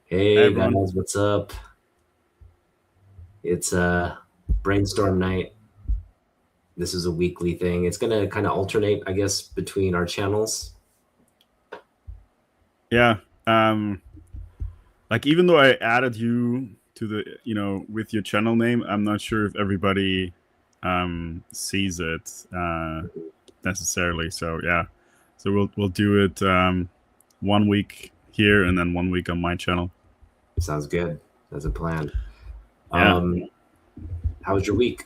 Hey Hey everyone. guys, what's up? It's Brainstorm night. This is a weekly thing. It's gonna kind of alternate, I guess, between our channels. Yeah. Um like even though I added you to the with your channel name, I'm not sure if everybody sees it necessarily. So yeah. So we'll do it 1 week here and then 1 week on my channel. Sounds good. That's a plan. Yeah. Um, how was your week?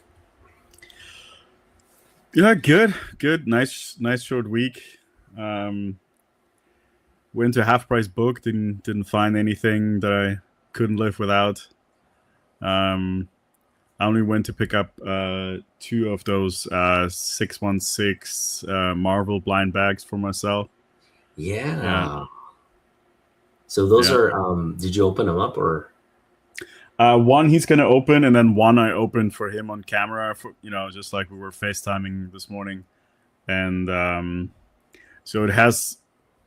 Yeah, good. Good. Nice short week. Um Went to Half Price Book, didn't find anything that I couldn't live without. Um I only went to pick up two of those 616 Marvel blind bags for myself. Yeah, Yeah. So those yeah. are did you open them up or One he's gonna open, and then one I opened for him on camera. For just like we were FaceTiming this morning, and so it has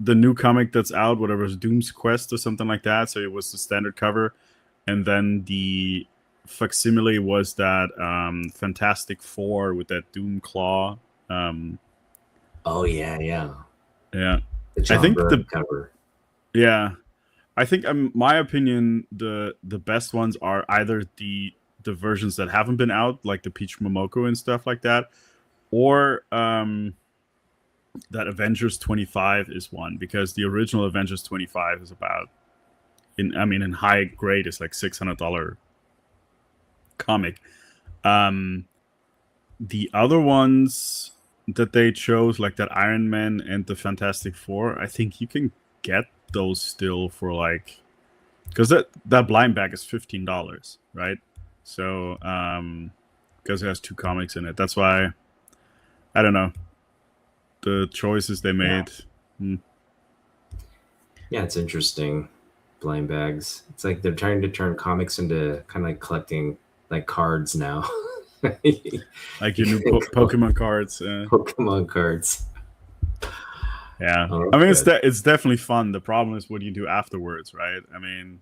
the new comic that's out, whatever is Doom's Quest or something like that. So it was the standard cover, and then the facsimile was that Fantastic Four with that Doom claw. Um, Oh yeah, yeah. Yeah, The I John think Byrne the cover. yeah, I think my opinion the best ones are either the versions that haven't been out, like the Peach Momoko and stuff like that, or that Avengers 25 is one because the original Avengers 25 is about in high grade is like $600 comic. Um, the other ones that they chose, like that Iron Man and the Fantastic Four, I think you can get those still for like because that blind bag is $15, right? So because it has two comics in it, that's why I don't know the choices they Yeah. made. Hmm. Yeah, it's interesting. Blind bags. It's like they're trying to turn comics into kind of like collecting like cards now. Like your You new can collect Pokemon cards. Pokemon cards. Yeah, Oh, I that's mean good. it's definitely fun. The problem is what you do afterwards, right? I mean,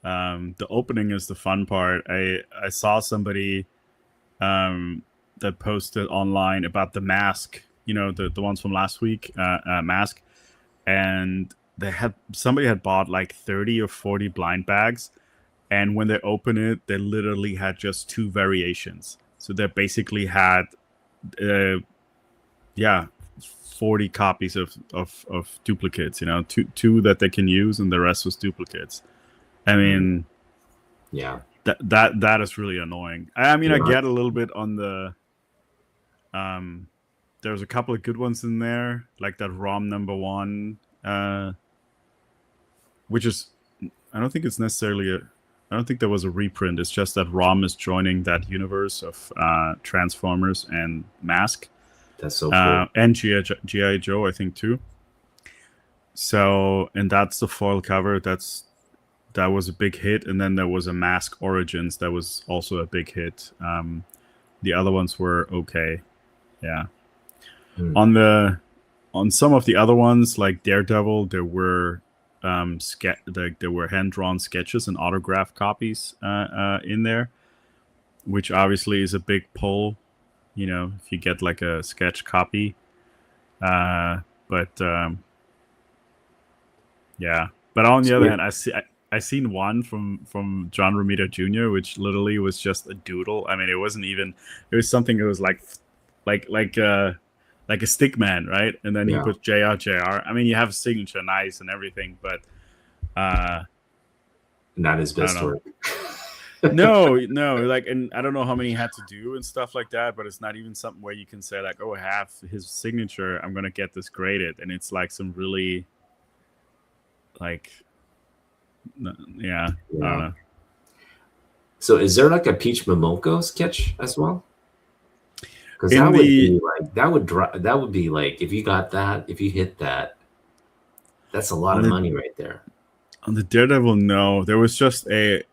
the opening is the fun part. I saw somebody um, that posted online about the mask. The ones from last week, mask, and they had somebody had bought like 30 or 40 blind bags, and when they opened it, they literally had just two variations. So they basically had, uh, yeah, 40 copies of duplicates. Two that they can use, and the rest was duplicates. I Mm, mean, yeah. that is really annoying. I mean, I Yeah. get a little bit on the there's a couple of good ones in there, like that ROM number one, which is I don't think it's necessarily a I don't think there was a reprint. It's just that ROM is joining that universe of Transformers and Mask, That's so cool. and GI Joe, I think too. So, and that's the foil cover. That was a big hit, and then there was a Mask Origins that was also a big hit. The other ones were okay. Yeah. Mm. On the on some of the other ones, like Daredevil, there were there were hand drawn sketches and autograph copies in there, which obviously is a big pull. If you get like a sketch copy, but yeah. But on the So other you're, hand, I seen one from John Romita Jr., which literally was just a doodle. I mean, it wasn't even. It was something that was like like uh like a stick man, right? And then he yeah, put JR. I mean, you have a signature, nice and everything, but not his I don't best know. work. No, like, and I don't know how many he had to do and stuff like that, but it's not even something where you can say like, oh, I have his signature, I'm gonna get this graded, and it's like some really like, yeah, I don't Yeah. know. So is there like a Peach Momoko sketch as well? Because In that would the be like that would be like if you got that, if you hit that, that's a lot on of the money right there. on the Daredevil, no, there was just a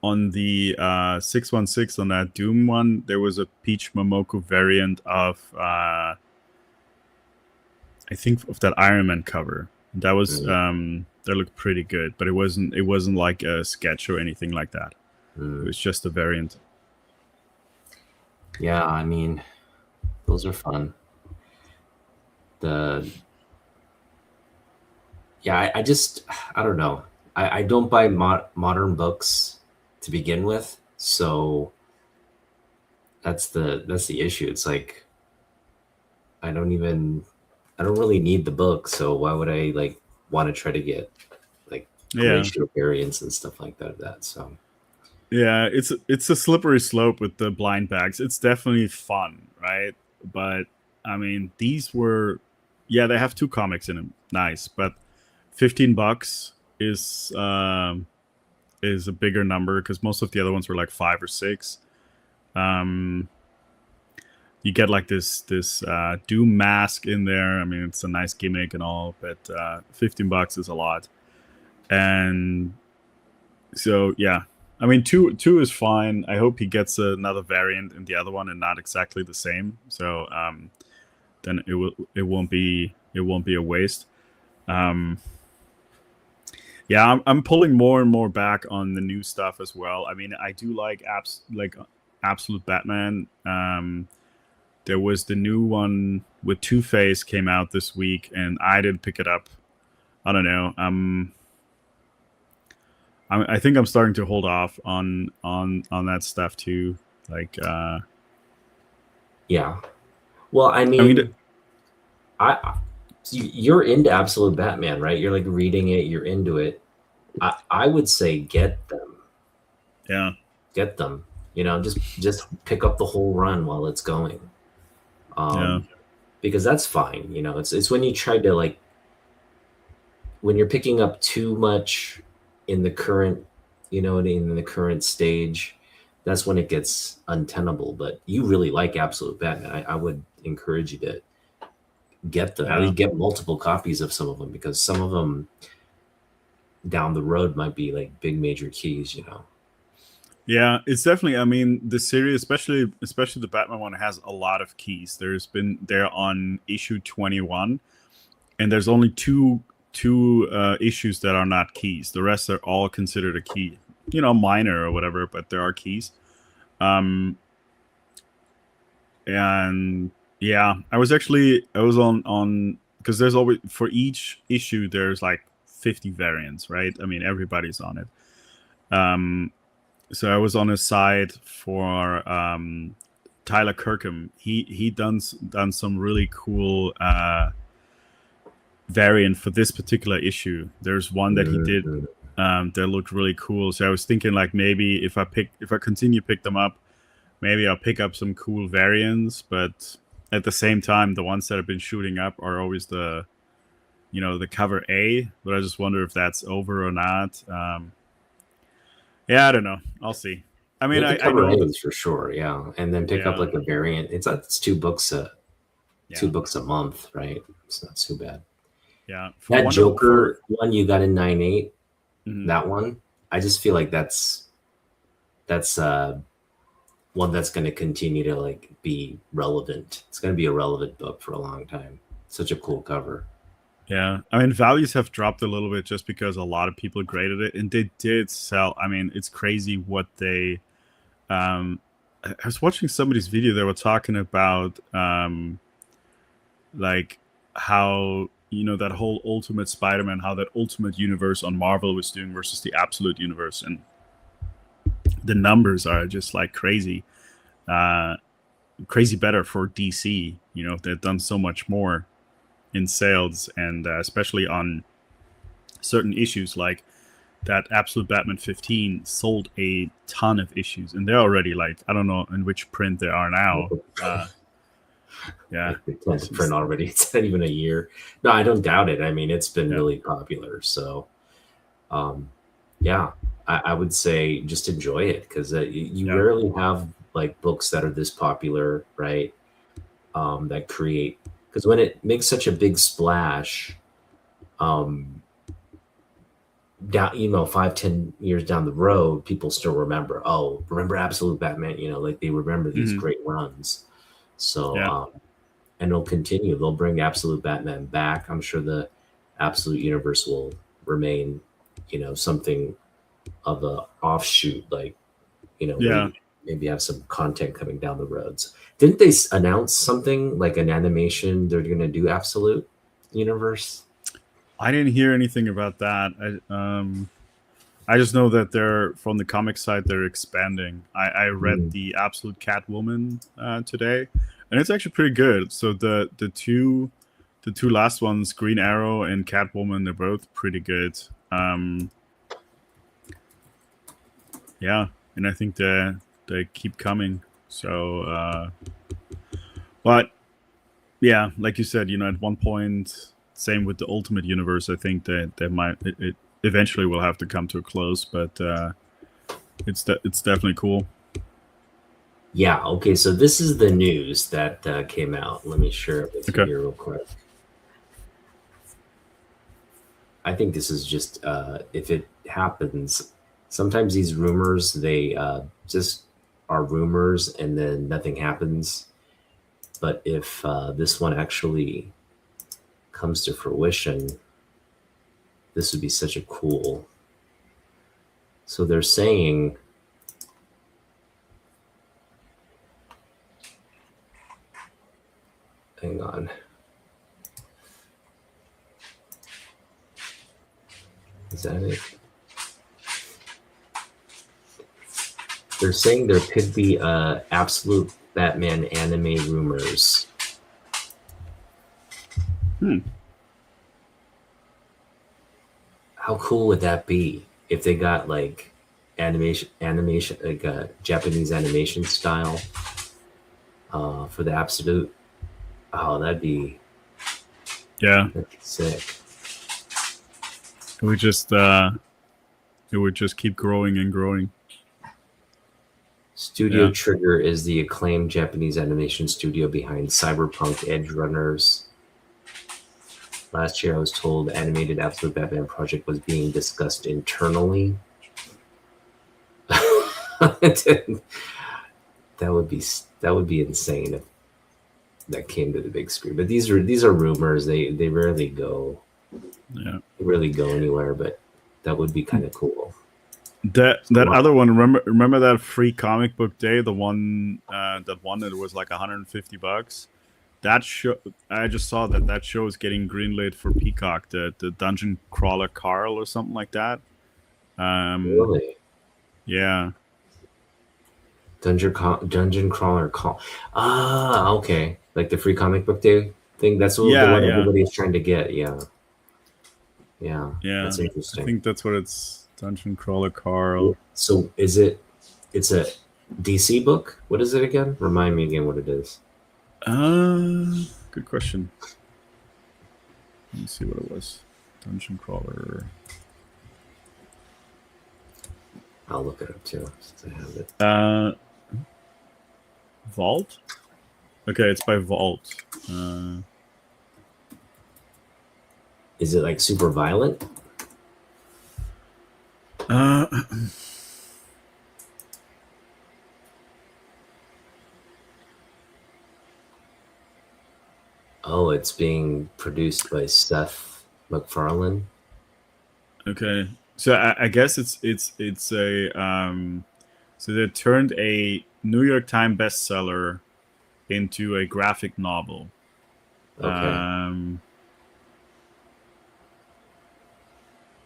on the 616 on that Doom one, there was a Peach Momoko variant of I think of that Iron Man cover. That was Mm. They looked pretty good, but it wasn't like a sketch or anything like that. It was just a variant. Yeah, I mean, those are fun. The Yeah, I just I don't know. I don't buy modern books to begin with, so that's the issue. It's like I don't even I don't really need the book, so why would I like want to try to get like Yeah, glacier variants and stuff like that? So yeah. It's a slippery slope with the blind bags. It's definitely fun, right? But I mean, these were, yeah, they have two comics in them. Nice, but $15 is a bigger number because most of the other ones were like 5 or 6. Um, you get like this Doom mask in there. I mean, it's a nice gimmick and all, but $15 is a lot. And so yeah, I mean, two is fine. I hope he gets another variant in the other one and not exactly the same. So then it won't be a waste. Um, yeah, I'm pulling more and more back on the new stuff as well. I mean, I do like Absolute Batman. There was the new one with Two-Face came out this week, and I didn't pick it up. I don't know. I think I'm starting to hold off on that stuff too. Like, yeah. Well, I I mean, mean, you're into Absolute Batman, right? You're like reading it, you're into it. I would say yeah, get them. Just pick up the whole run while it's going. yeah, Because that's fine. It's when you try to like when you're picking up too much in the current, in the current stage, that's when it gets untenable. But you really like Absolute Batman. I would encourage you to get them, at yeah. least get multiple copies of some of them, because some of them down the road might be like big major keys. Yeah, it's definitely. I mean, the series, especially the Batman one, has a lot of keys. They're on issue 21, and there's only two issues that are not keys. The rest are all considered a key. Minor or whatever, but there are keys. Um, and yeah, I was on because there's always, for each issue there's like 50 variants, right? I mean, everybody's on it. So I was on his side for Tyler Kirkham. He done some really cool variant for this particular issue. There's one that he did that looked really cool. So I was thinking like maybe if I continue to pick them up, maybe I'll pick up some cool variants. But at the same time, the ones that have been shooting up are always the cover A. But I just wonder if that's over or not. Yeah, I don't know. I'll see. I mean, Get the I cover know that. A's for sure, yeah, and then pick up Yeah, like a variant. It's two yeah, books a month, right? It's not too bad. yeah. For That Wonder for Joker one you got in 9.8, mhm. that one, I just feel like that's one that's going to continue to like be relevant. It's going to be a relevant book for a long time. Such a cool cover. Yeah, I mean, values have dropped a little bit just because a lot of people graded it, and they did sell. I mean, it's crazy what they. I was watching somebody's video. They were talking about like how that whole Ultimate Spider-Man, how that Ultimate Universe on Marvel was doing versus the Absolute Universe, and the numbers are just like crazy, crazy better for DC. They've done so much more in sales, and especially on certain issues like that Absolute Batman 15 sold a ton of issues, and they're already like, I don't know in which print they are now. Yeah, Like they tend to print already. It's not even a year. No, I don't doubt it. I mean, it's been yeah, really popular. So, yeah, I would say just enjoy it, because you yeah, rarely have like books that are this popular, right? That create, because when it makes such a big splash, um, down 5-10 years down the road, people still remember. Oh, remember Absolute Batman? Like they remember these hmm, great runs. So, yeah, and it'll continue. They'll bring Absolute Batman back. I'm sure the Absolute Universe will remain, something of a offshoot, like, Yeah, maybe have some content coming down the roads. Didn't they announce something like an animation they're going to do Absolute Universe? I didn't hear anything about that. I just know that they're from the comic side. They're expanding. I read Mm. the Absolute Catwoman today, and it's actually pretty good. So the two last ones, Green Arrow and Catwoman, they're both pretty good. Yeah, and I think they keep coming. So, but yeah, like you said, at one point, same with the Ultimate Universe. I think that it eventually will have to come to a close, but it's definitely cool. Yeah. Okay. So this is the news that came out. Let me share it with you Okay. here real quick. I think this is just if it happens. Sometimes these rumors they just are rumors, and then nothing happens. But if this one actually comes to fruition, this would be such a cool. So they're saying, hang on. Is that it? They're saying there could be absolute Batman anime rumors. How cool would that be if they got like animation like Japanese animation style for the absolute? Oh, Yeah, that'd be sick. it would just keep growing and growing. Studio Yeah. Trigger is the acclaimed Japanese animation studio behind Cyberpunk Edge Runners. Last year, I was told the animated Absolute Batman project was being discussed internally. that would be insane if that came to the big screen. But these are rumors. They rarely go anywhere. But that would be kind of cool. That other one, remember that free comic book day, the one that was like $150. That show, I just saw that show is getting greenlit for Peacock, the Dungeon Crawler Carl or something like that. Really, Yeah, Dungeon Crawler Call. Ah, okay. Like the free comic book day thing. That's the yeah, one yeah, everybody is trying to get. Yeah, yeah. yeah. That's I interesting. think that's what it's, Dungeon Crawler Carl. So is it? It's a DC book. What is it again? Remind me again what it is. Good question. Let me see what it was. Dungeon Crawler. I'll look it up too since I have it. Vault. Okay, it's by Vault. Is it like super violent? Oh, it's being produced by Seth MacFarlane. Okay, so I guess it's a so they turned a New York Times bestseller into a graphic novel. Okay.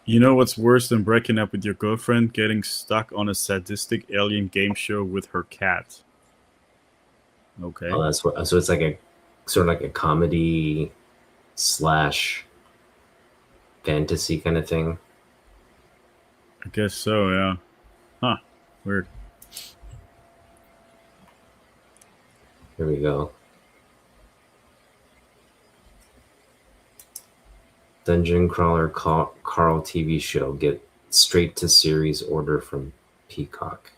You know what's worse than breaking up with your girlfriend? Getting stuck on a sadistic alien game show with her cat. Okay. Oh, that's what. So it's like a sort of like a comedy slash fantasy kind of thing. I guess so, yeah. Huh. Weird. Here we go. Dungeon Crawler Carl TV show. Get straight to series order from Peacock.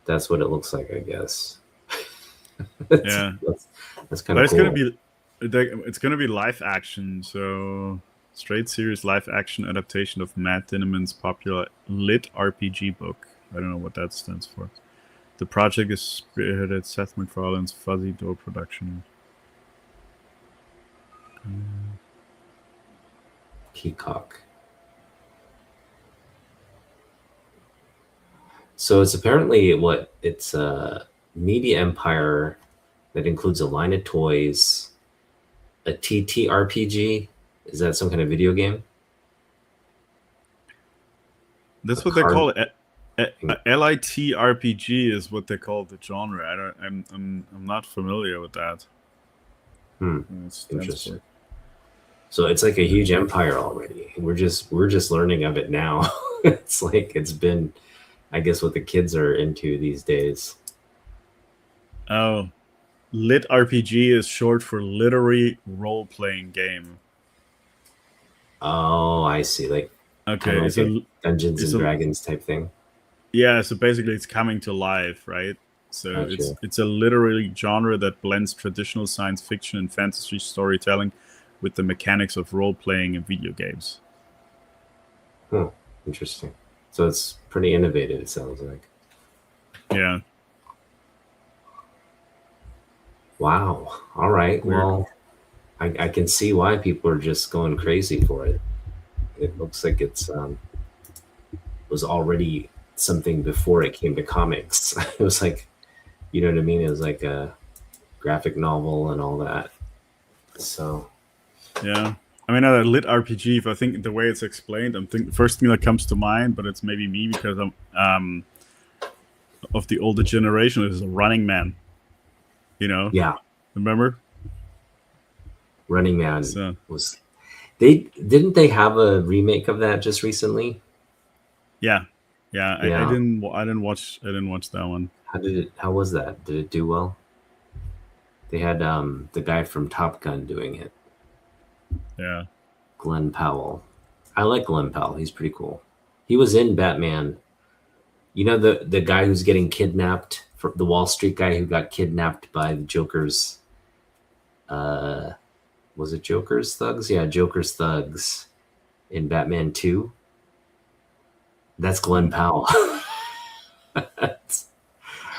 That's what it looks like, I guess. Yeah. That's kind But of cool. it's gonna be live action, so straight series live action adaptation of Matt Dinniman's popular lit RPG book. I don't know what that stands for. The project is spearheaded Seth MacFarlane's Fuzzy Door production. Peacock. So it's apparently it's a media empire that includes a line of toys, a TTRPG. Is that some kind of video game? A That's what they card call it. LIT RPG is what they call the genre. I don't. I'm not familiar with that. What it stands Interesting. for. So it's like a huge empire already. We're just learning of it now. It's like it's been, I guess, what the kids are into these days. Oh, Lit RPG is short for literary role playing game. Oh, I see. Like kind of Okay, like a Dungeons it's and a Dragons type thing. yeah. So basically, it's coming to life, right? So Gotcha. it's a literary genre that blends traditional science fiction and fantasy storytelling with the mechanics of role playing in video games. Huh. Interesting. So it's pretty innovative, it sounds like. Yeah, Wow. All right. weird. Well, I can see why people are just going crazy for it. It looks like it's was already something before it came to comics. It was like, you know what I mean? It was like a graphic novel and all that. So Yeah. I mean, a lit RPG. If I think the way it's explained, I'm think the first thing that comes to mind, but it's maybe me because I'm of the older generation. Is a Running Man. You know, yeah, remember? Running Man So was they didn't they have a remake of that just recently? yeah, yeah. Yeah. I didn't watch that one. How was that? Did it do well? They had the guy from Top Gun doing it, Yeah. Glenn Powell. I like Glenn Powell. He's pretty cool. He was in Batman. You know the guy who's getting kidnapped, for the Wall Street guy who got kidnapped by the Joker's uh was it Joker's thugs? Yeah, Joker's thugs in Batman 2. That's Glenn Powell.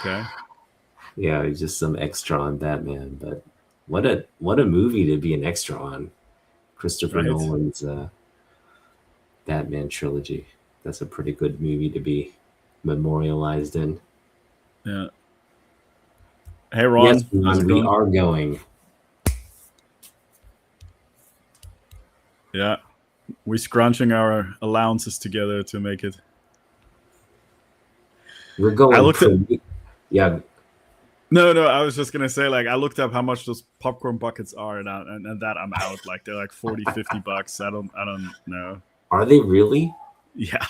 Okay. Yeah, he's just some extra on Batman, but what a movie to be an extra on. Christopher Right. Nolan's Batman trilogy. That's a pretty good movie to be memorialized in. Yeah. Hey Yes, Ron, how's Ron, it we going? are going. Yeah. We're scrunching our allowances together to make it. We're I going looked at for yeah. no. I was just gonna say, like, I looked up how much those popcorn buckets are, and that I'm out. Like, they're like 40, $50. I don't know. Are they really? Yeah.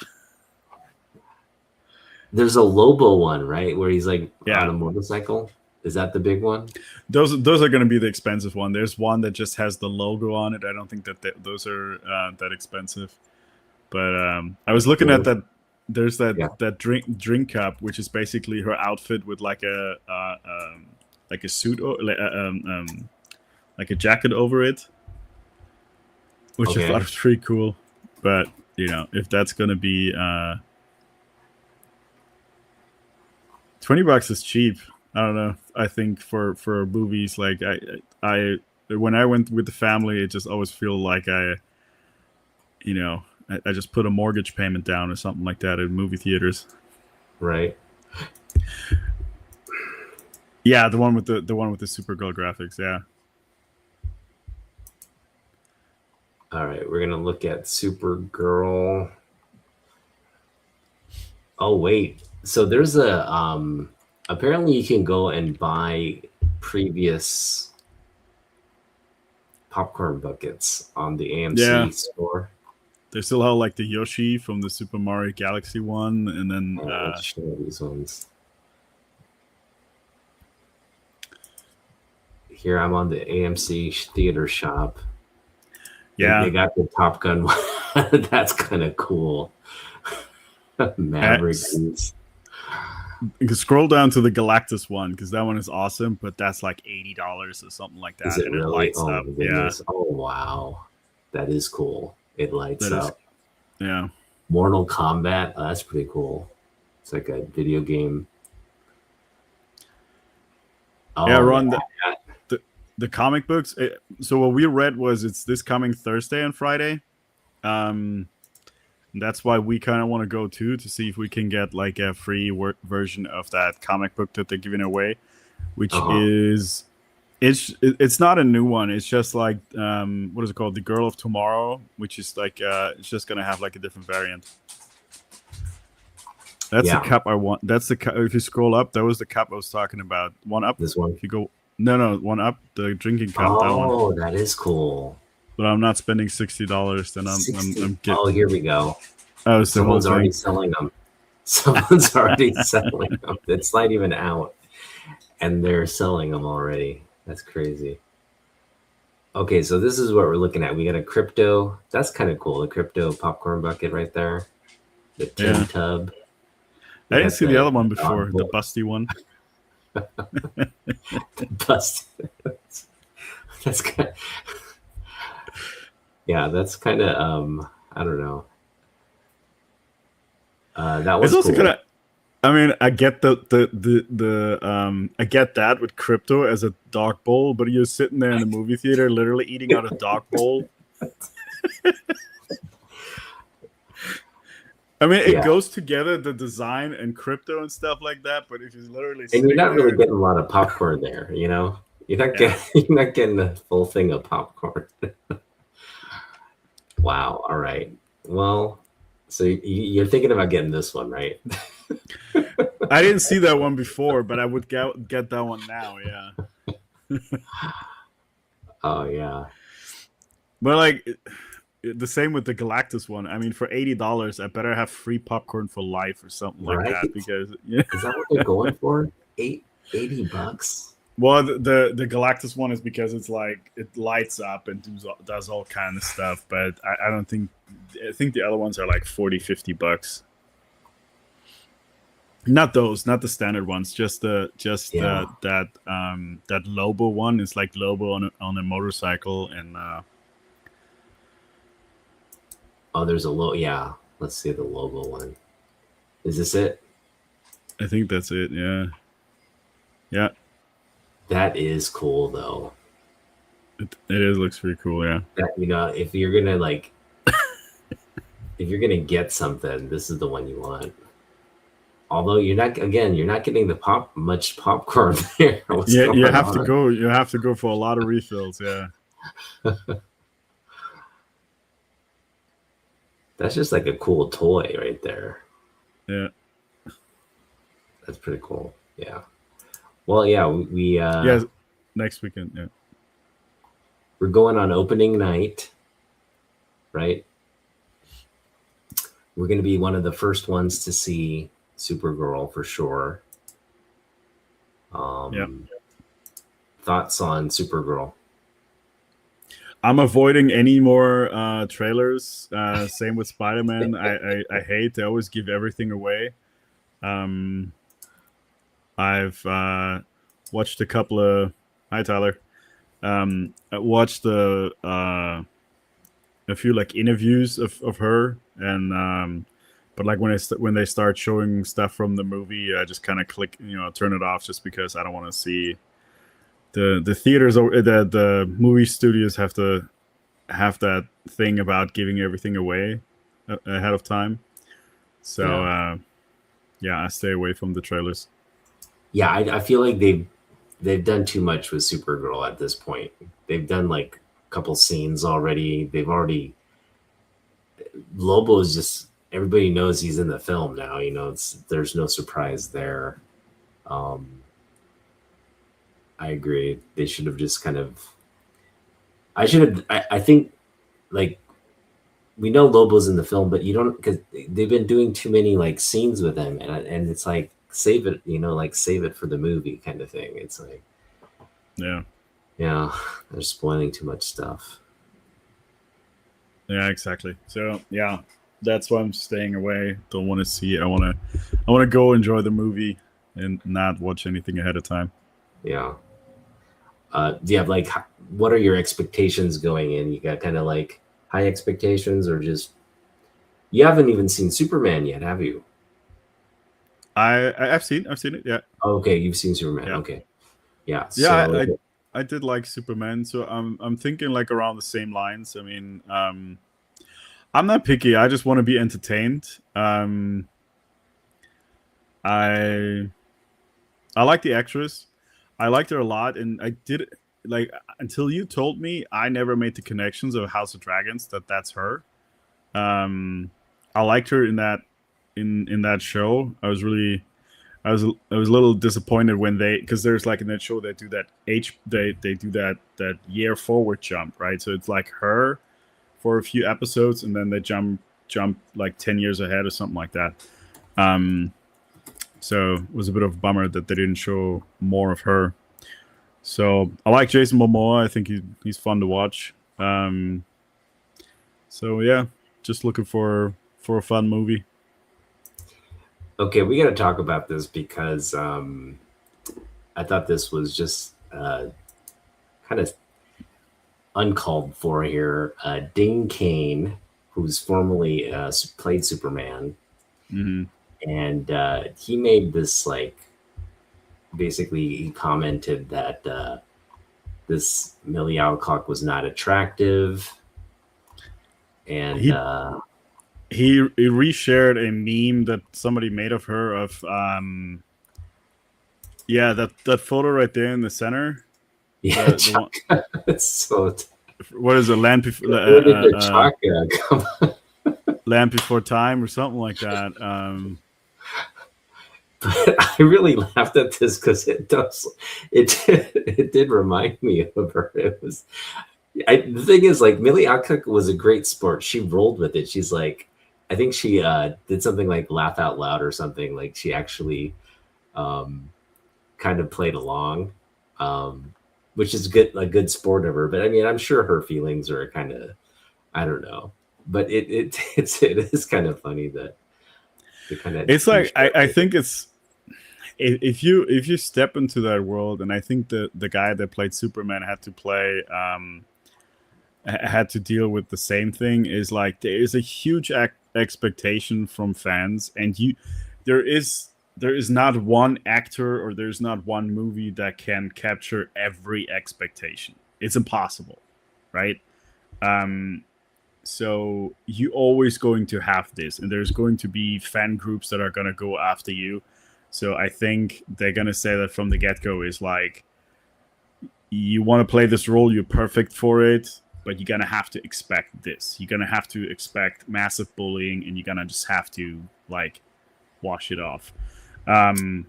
There's a Lobo one, right, where he's like on Yeah. a motorcycle. Is that the big one? Those are gonna be the expensive one. There's one that just has the logo on it. I don't think that those are that expensive. But I was looking at that. There's Yeah. that drink cup, which is basically her outfit with like a suit or like a jacket over it, which I Okay. thought was pretty cool. But if that's gonna be $20 is cheap. I don't know. I think for movies, like I when I went with the family, it just always feel like I just put a mortgage payment down or something like that in movie theaters. Right. Yeah, the one with the one with the Supergirl graphics. Yeah. All right. We're gonna look at Supergirl. Oh wait. So there's a apparently you can go and buy previous popcorn buckets on the AMC Yeah. store. They still have like the Yoshi from the Super Mario Galaxy one, and then Let's show these ones. Here I'm on the AMC theater shop. yeah, They got the Top Gun one. That's kind of cool. Maverick. you can scroll down to the Galactus one because that one is awesome, but that's like $80 or something like that, Is it and it really? lights Oh up. my Yeah, goodness. Oh wow. That is cool. It lights that is. up. Yeah, Mortal Kombat. Oh, that's pretty cool. It's like a video game. yeah. Oh Ron, yeah. the comic books. So what we read was it's this coming Thursday and Friday. Um, That's why we kind of want to go too, to see if we can get like a free version of that comic book that they're giving away, which Uh-huh. is it's not a new one. It's just like what is it called, The Girl of Tomorrow, which is like it's just gonna have like a different variant. That's the Yeah, cup I want. That's the cup. If you scroll up, that was the cup I was talking about. One up. this one. If you go, no, one up. The drinking cup, that one. Oh, that is cool. But I'm not spending $60. Then I'm 60. get. Oh, here we go. Oh, it's the whole Someone's already thing. selling them. Someone's already selling them. It's not even out, and they're selling them already. That's crazy. Okay, so this is what we're looking at. We got a crypto. That's kind of cool. The crypto popcorn bucket right there. The tin Yeah, tub. I We didn't got see the other one the before. The busty one. bust. That's kind. Yeah, that's kind of I don't know. That It's was also cool. kind of. I mean, I get the I get that with crypto as a dog bowl, but you're sitting there in the movie theater, literally eating out a dog bowl. I mean, it Yeah, goes together, the design and crypto and stuff like that. But if you're literally and you're sitting not really there, getting a lot of popcorn there. You know, you're not yeah, getting you're not getting the full thing of popcorn. Wow. All right. Well, so you're thinking about getting this one, right? I didn't see that one before, but I would get that one now. Yeah, Oh yeah. but like the same with the Galactus one. I mean, for $80, I better have free popcorn for life or something like Right? that because yeah. Is that what they're going for? 80 bucks? Well, the Galactus one is because it's like it lights up and does all kind of stuff, but I don't think I think the other ones are like 40-50 bucks. Not those, not the standard ones, just Yeah. that Lobo one is like Lobo on a motorcycle and Oh, there's a low. Yeah. Let's see the logo one. Is this it? I think that's it. Yeah, yeah, That is cool though. it is looks pretty cool. Yeah. That if you're gonna like, if you're gonna get something, this is the one you want. Although you're not getting the much popcorn there. What's Yeah, you going have to on? go. You have to go for a lot of refills. Yeah, That's just like a cool toy right there. yeah, That's pretty cool. Yeah. Well, yeah, yeah. Next weekend. Yeah, we're going on opening night, right? We're going to be one of the first ones to see Supergirl for sure. yeah. Thoughts on Supergirl? I'm avoiding any more trailers. Same with Spider-Man. I hate they always give everything away. Um, I've watched a couple of. Hi Tyler. I watched a few like interviews of her and but like when they start showing stuff from the movie, I just kind of click, turn it off just because I don't want to see the theaters or the movie studios have to have that thing about giving everything away ahead of time. So yeah, I stay away from the trailers. Yeah, I feel like they've done too much with Supergirl at this point. They've done like a couple scenes already. They've already Lobo is just everybody knows he's in the film now. There's no surprise there. Um, I agree. They should have just kind of. I should have. I think like we know Lobo's in the film, but you don't because they've been doing too many like scenes with him, and it's like save it, like save it for the movie kind of thing. It's like Yeah. yeah, they're spoiling too much stuff. Yeah, exactly. So yeah, that's why I'm staying away. Don't want to see it. I want to go enjoy the movie and not watch anything ahead of time. Yeah. Do you have like what are your expectations going in? You got kind of like high expectations, or just you haven't even seen Superman yet, have you? I've seen it. Yeah, Okay, you've seen Superman. yeah, Okay, yeah. yeah. So I did like Superman, so I'm thinking like around the same lines. I mean, I'm not picky. I just want to be entertained. I I like the actress. I liked her a lot, and I did like until you told me. I never made the connections of House of Dragons that that's her. Um, I liked her in that show. I was a little disappointed when they, because there's like in that show they do that they do that year forward jump, right? So it's like her for a few episodes, and then they jump like 10 years ahead or something like that. Um, so it was a bit of a bummer that they didn't show more of her. So I like Jason Momoa. I think he's fun to watch. So yeah, just looking for a fun movie. Okay, we got to talk about this because I thought this was just kind of uncalled for here. Dane Kane, who's formerly played Superman, Mm-hmm. and he made this like basically he commented that this Millie Alcock was not attractive, and He he reshared a meme that somebody made of her of yeah, that photo right there in the center. yeah, The one, it's so. what is it, Where did the chalk come? Land Before Time or something like that. But I really laughed at this because it did remind me of her. It was the thing is like Millie Alcock was a great sport. She rolled with it. She's like, I think she did something like laugh out loud or something. Like she actually um, kind of played along, um, which is a good sport of her. But I mean, I'm sure her feelings are kind of, I don't know. But it is kind of funny that they kind of. It's like I think it's, if you step into that world, and I think the guy that played Superman had to deal with the same thing, is like there is a huge expectation from fans, and there is not one actor or there's not one movie that can capture every expectation. It's impossible, right? um so you always going to have this, and there's going to be fan groups that are going to go after you. So I think they're going to say that from the get-go, is like, you want to play this role, you're perfect for it, but you're going to have to expect this. You're going to have to expect massive bullying, and you're going to just have to like wash it off. um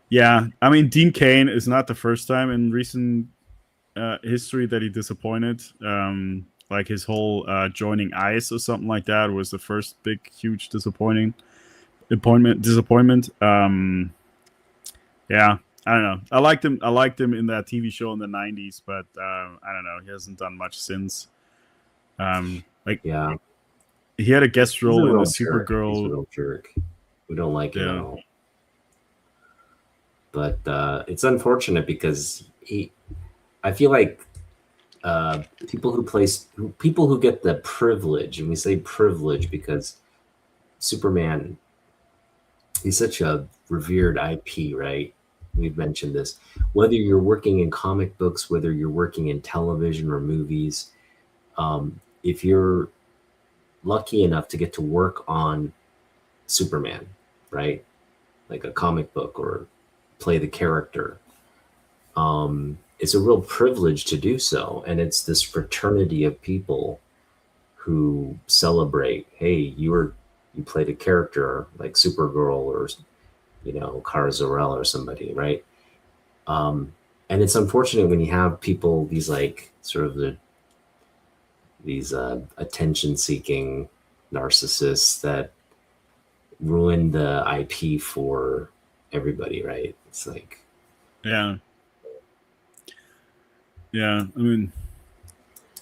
yeah, I mean, Dean Cain is not the first time in recent history that he disappointed. Like his whole joining ICE or something like that was the first big, huge disappointment. Yeah, I don't know. I liked him. I liked him in that TV show in the '90s, but I don't know. He hasn't done much since. Like, Yeah, he had a guest he's a role in the real jerk. He's a Supergirl. real jerk. We don't like him at Yeah, all. But it's unfortunate because I feel like people who get the privilege, and we say privilege because Superman, he's such a revered IP, right? We've mentioned this. Whether you're working in comic books, whether you're working in television or movies, if you're lucky enough to get to work on Superman, right? Like a comic book or play the character, it's a real privilege to do so. And it's this fraternity of people who celebrate, hey, you played a character like Supergirl or, Kara Zor-El or somebody, right? And it's unfortunate when you have people, these like sort of these attention seeking narcissists that ruin the IP for everybody, right? It's like, yeah, yeah. I mean,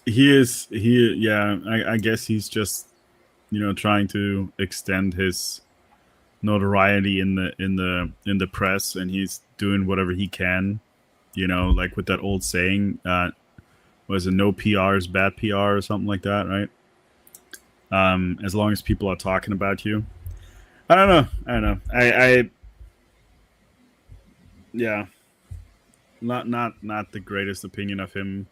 he is he. Yeah, I guess he's just trying to extend his notoriety in the press, and he's doing whatever he can. Like with that old saying, was it no PR is bad PR or something like that, right? As long as people are talking about you. I don't know. I yeah, not the greatest opinion of him.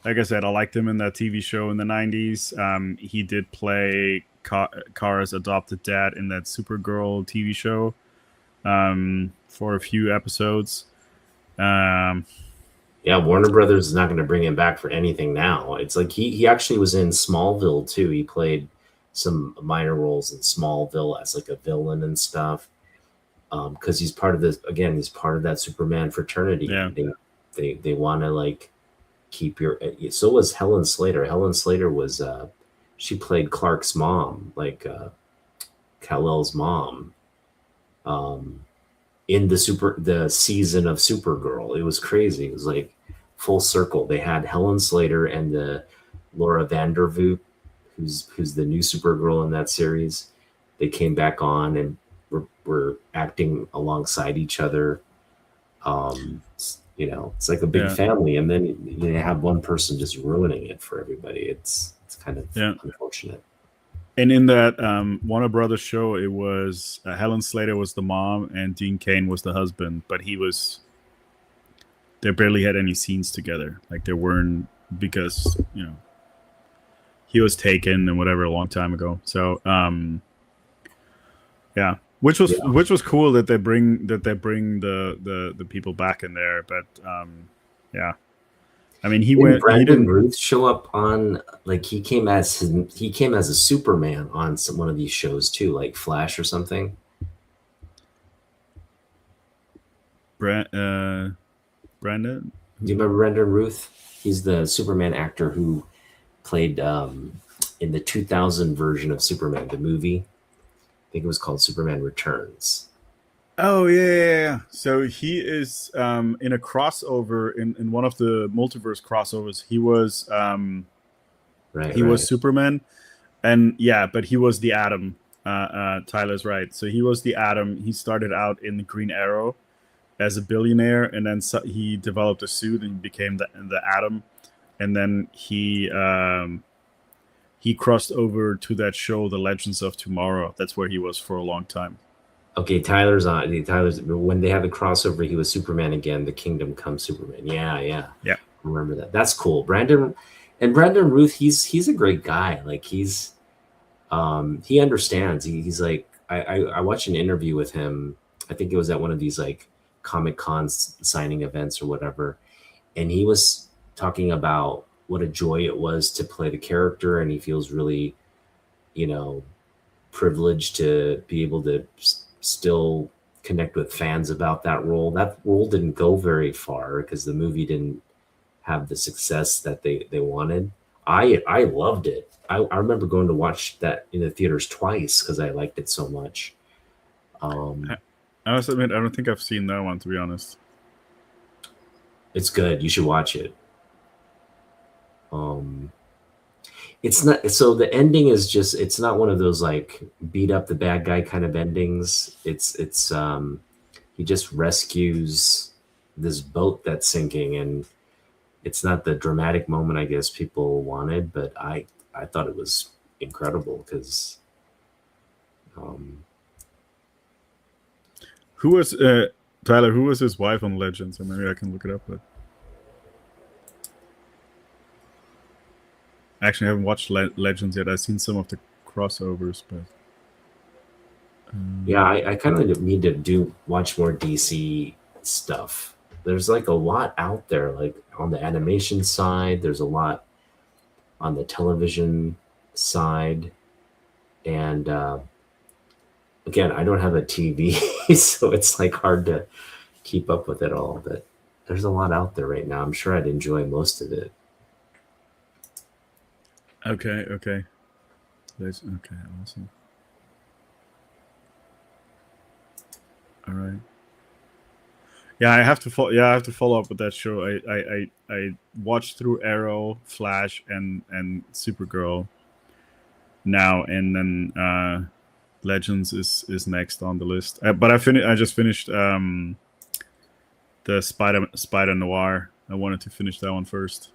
like I said, I liked him in that TV show in the '90s. He did play Kara's adopted dad in that Supergirl TV show for a few episodes. Um, Yeah, Warner Brothers is not going to bring him back for anything now. It's like he actually was in Smallville too. He played some minor roles in Smallville as like a villain and stuff. Because he's part of this again. He's part of that Superman fraternity. yeah, They want to like keep your. So was Helen Slater. Helen Slater was she played Clark's mom, like Kal-El's mom. Um, in the season of Supergirl. It was crazy. It was like full circle. They had Helen Slater and the Laura Vandervoot, who's the new Supergirl in that series. They came back on and were acting alongside each other. It's like a big yeah, family, and then you have one person just ruining it for everybody. It's kind of yeah. unfortunate. And in that Warner Brothers show, it was Helen Slater was the mom and Dean Cain was the husband, but they barely had any scenes together. Like they weren't, because he was taken and whatever a long time ago. So yeah, which was cool that they bring the people back in there. But yeah, I mean he Didn't went he Brandon didn't. Ruth show up on like he came as a Superman on one of these shows too, like Flash or something? Brandon. Do you remember Brandon Ruth? He's the Superman actor who played in the 2000 version of Superman, the movie. I think it was called Superman Returns. Oh yeah. So he is in a crossover in one of the multiverse crossovers. Right, He was right. Superman, and yeah, but he was the Atom. Tyler's right. So he was the Atom. He started out in the Green Arrow as a billionaire, and then he developed a suit and became the Atom. And then he crossed over to that show, The Legends of Tomorrow. That's where he was for a long time. Okay, Tyler's when they had the crossover, he was Superman again, the Kingdom Come Superman. Yeah, yeah. Yeah. I remember that. That's cool. Brandon Ruth, he's a great guy. Like he understands. He's like I watched an interview with him. I think it was at one of these like Comic Con signing events or whatever, and he was talking about what a joy it was to play the character, and he feels really, you know, privileged to be able to still connect with fans about that role. That role didn't go very far because the movie didn't have the success that they wanted. I loved it. I remember going to watch that in the theaters twice because I liked it so much. I I must admit, I don't think I've seen that one, to be honest. It's good. You should watch it. Um, it's not so the ending is just it's not one of those like beat up the bad guy kind of endings. It's he just rescues this boat that's sinking, and it's not the dramatic moment I guess people wanted, but I thought it was incredible because um, Who was Tyler? Who was his wife on Legends? Or maybe I can look it up. But actually, I haven't watched Legends yet. I've seen some of the crossovers, but yeah, I kind of need to do watch more DC stuff. There's like a lot out there, like on the animation side. There's a lot on the television side, and again, I don't have a TV, so it's like hard to keep up with it all. But there's a lot out there right now. I'm sure I'd enjoy most of it. okay, okay, okay, awesome. All right. Yeah, I have to follow. Yeah, I have to follow up with that show. I watched through Arrow, Flash, and Supergirl now, and then Legends is next on the list. But I just finished the Spider Noir. I wanted to finish that one first.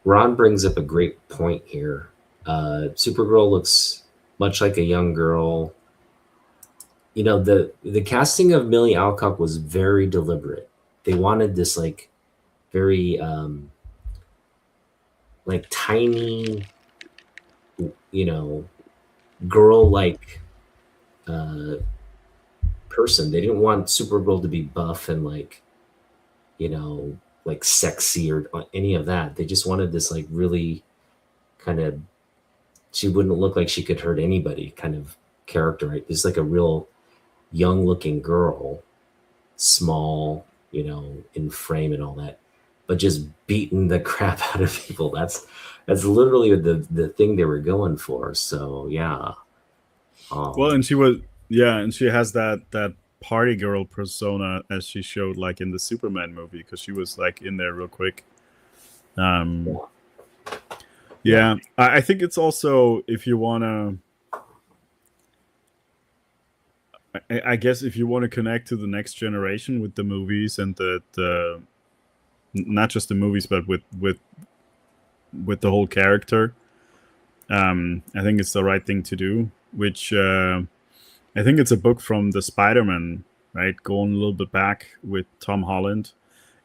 Ron brings up a great point here. Supergirl looks much like a young girl. You know, the casting of Millie Alcock was very deliberate. They wanted this like very like tiny, you know, girl like uh, person. They didn't want Supergirl to be buff and like, you know, like sexy or any of that. They just wanted this like really kind of, she wouldn't look like she could hurt anybody kind of character. Right? Just like a real young looking girl, small, you know, in frame and all that, but just beating the crap out of people. That's literally the thing they were going for. So yeah. Well, Um, and she was, yeah, and she has that party girl persona as she showed like in the Superman movie, because she was like in there real quick. Um, yeah. Yeah. yeah, I think it's also, if you wanna, I guess if you want to connect to the next generation with the movies and the not just the movies, but with the whole character, I think it's the right thing to do. Which I think it's a book from the Spider-Man, right? Going a little bit back with Tom Holland.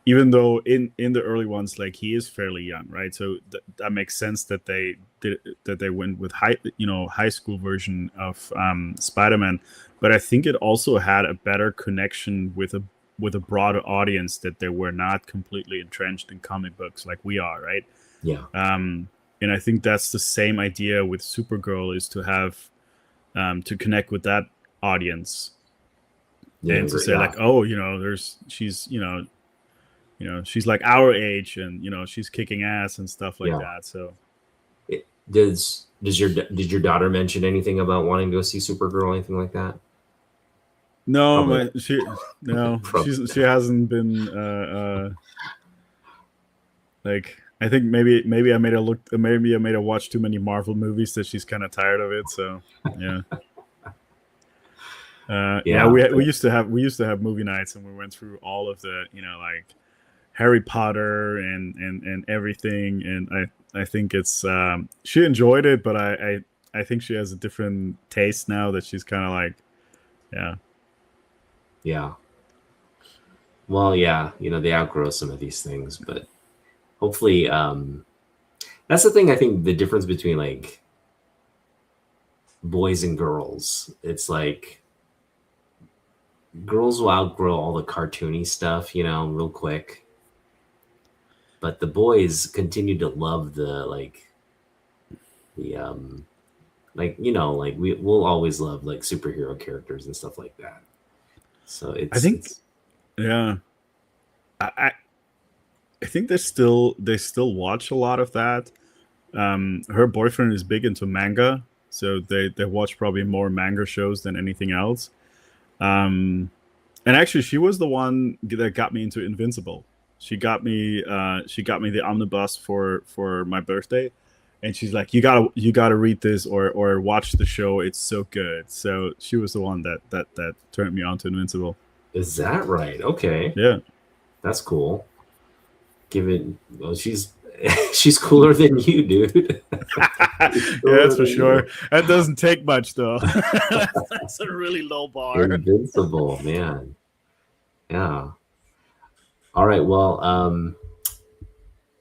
Even though in the early ones, like he is fairly young, right? So that makes sense that they went with high school version of Spider-Man. But I think it also had a better connection with a broader audience, that they were not completely entrenched in comic books like we are, right? Yeah. And I think that's the same idea with Supergirl, is to have to connect with that audience, Yeah. and to say Yeah. like, oh, she's she's like our age, and she's kicking ass and stuff like Yeah. that. So Did your daughter mention anything about wanting to go see Supergirl or anything like that? no, Probably. my she no, Probably she hasn't been like, I think maybe I made her watch too many Marvel movies, that she's kind of tired of it. So yeah. Yeah, yeah. we used to have movie nights, and we went through all of the, like Harry Potter and everything. And I think it's she enjoyed it, but I think she has a different taste now, that she's kind of like, yeah. Yeah. Well, yeah, they outgrow some of these things, but hopefully, that's the thing. I think the difference between like boys and girls, it's like girls will outgrow all the cartoony stuff, real quick. But the boys continue to love the the like we'll always love like superhero characters and stuff like that. So I it's think, it's yeah, I I think they still watch a lot of that. Her boyfriend is big into manga, so they watch probably more manga shows than anything else. Um, and actually, she was the one that got me into Invincible. She got me the omnibus for my birthday, and she's like, you gotta read this, or watch the show. It's so good. So she was the one that turned me on to Invincible. Is that right? Okay, Yeah. that's cool. Well, she's she's cooler than you, dude. Yeah, She's that's cooler for than you. sure. That doesn't take much, though. That's a really low bar. Invincible, man. Yeah. All right. Well,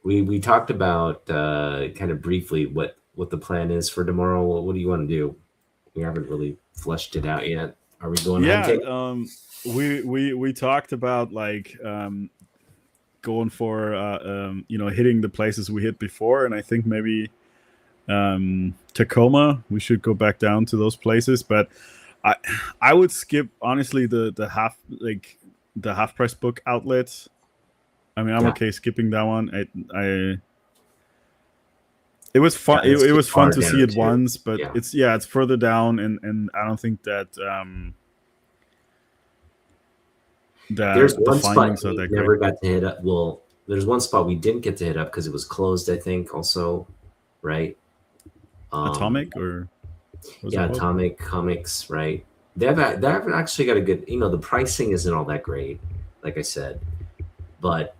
we talked about kind of briefly what the plan is for tomorrow. What do you want to do? We haven't really fleshed it out yet. Are we going Yeah, hunting? we talked about like going for hitting the places we hit before, and I think maybe Tacoma. We should go back down to those places, but I I would skip, honestly, the half price book outlets. I mean, I'm Yeah. okay skipping that one. I It was fun. Yeah. It's It too was fun far to see down it too. once, but Yeah. it's further down, and I don't think that There's the one spot findings are we that great. never got to hit up. Well, there's one spot we didn't get to hit up because it was closed, I think, also, right? Um, Atomic, or what's it yeah, called? Atomic Comics, right? They have actually got a good, the pricing isn't all that great, like I said, but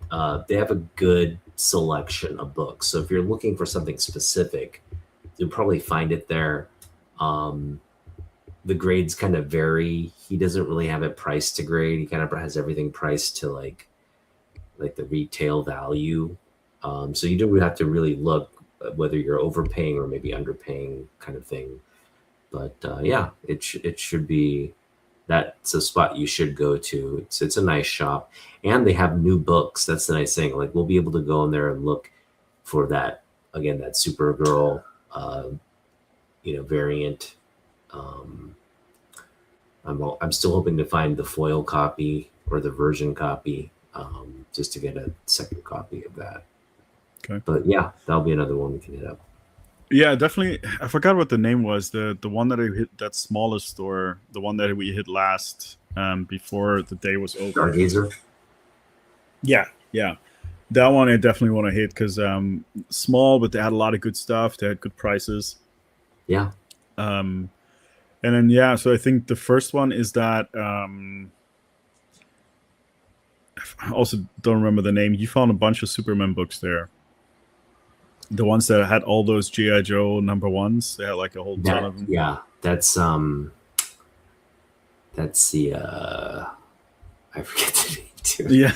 they have a good selection of books. So if you're looking for something specific, you'll probably find it there. Um, the grades kind of vary. He doesn't really have it priced to grade. He kind of has everything priced to like the retail value. So you do have to really look. whether you're overpaying or maybe underpaying kind of thing. But yeah, it should be, that's a spot you should go to. It's a nice shop, and they have new books. That's the nice thing. Like we'll be able to go in there and look for that, again, that Supergirl, variant. Um, I'm still hoping to find the foil copy or the version copy, just to get a second copy of that. Okay. But yeah, that'll be another one we can hit up. Yeah, definitely. I forgot what the name was. The one that I hit, that smallest store, the one that we hit last, before the day was over. Stargazer. Yeah, yeah. That one I definitely want to hit because small, but they had a lot of good stuff. They had good prices. Yeah. And then yeah, so I think the first one is that I also don't remember the name. You found a bunch of Superman books there. The ones that had all those G.I. Joe #1s. They had like a whole ton of them. Yeah, that's the I forget the name too. Yeah.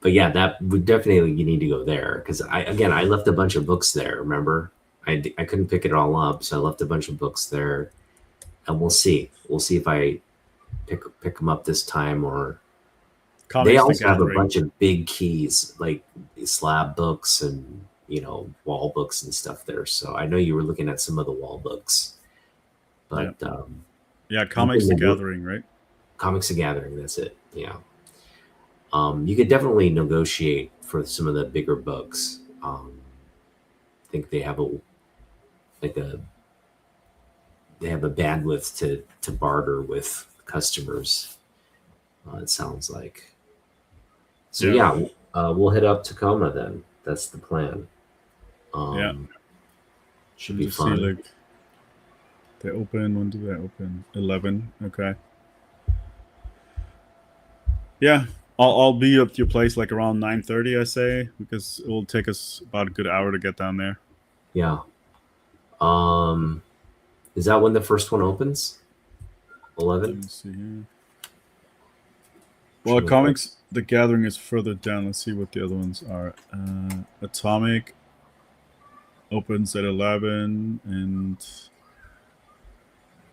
But yeah, that would definitely, you need to go there because I left a bunch of books there. Remember, I couldn't pick it all up, so I left a bunch of books there, and we'll see if I pick them up this time. Or they also have a bunch of big keys, like slab books and wall books and stuff there. So I know you were looking at some of the wall books, but yeah, Comics the Gathering, right? Comics the Gathering, that's it. Yeah. You could definitely negotiate for some of the bigger books. I think they have a bandwidth to barter with customers. It sounds like. So yeah, we'll hit up Tacoma then. That's the plan. Should be fun. See, like, they open. When do they open? 11. Okay. Yeah. I'll be at your place like around 9:30, I say, because it will take us about a good hour to get down there. Yeah. Is that when the first one opens? 11? Let me see here. Well, Comics the Gathering is further down. Let's see what the other ones are. Atomic opens at 11, and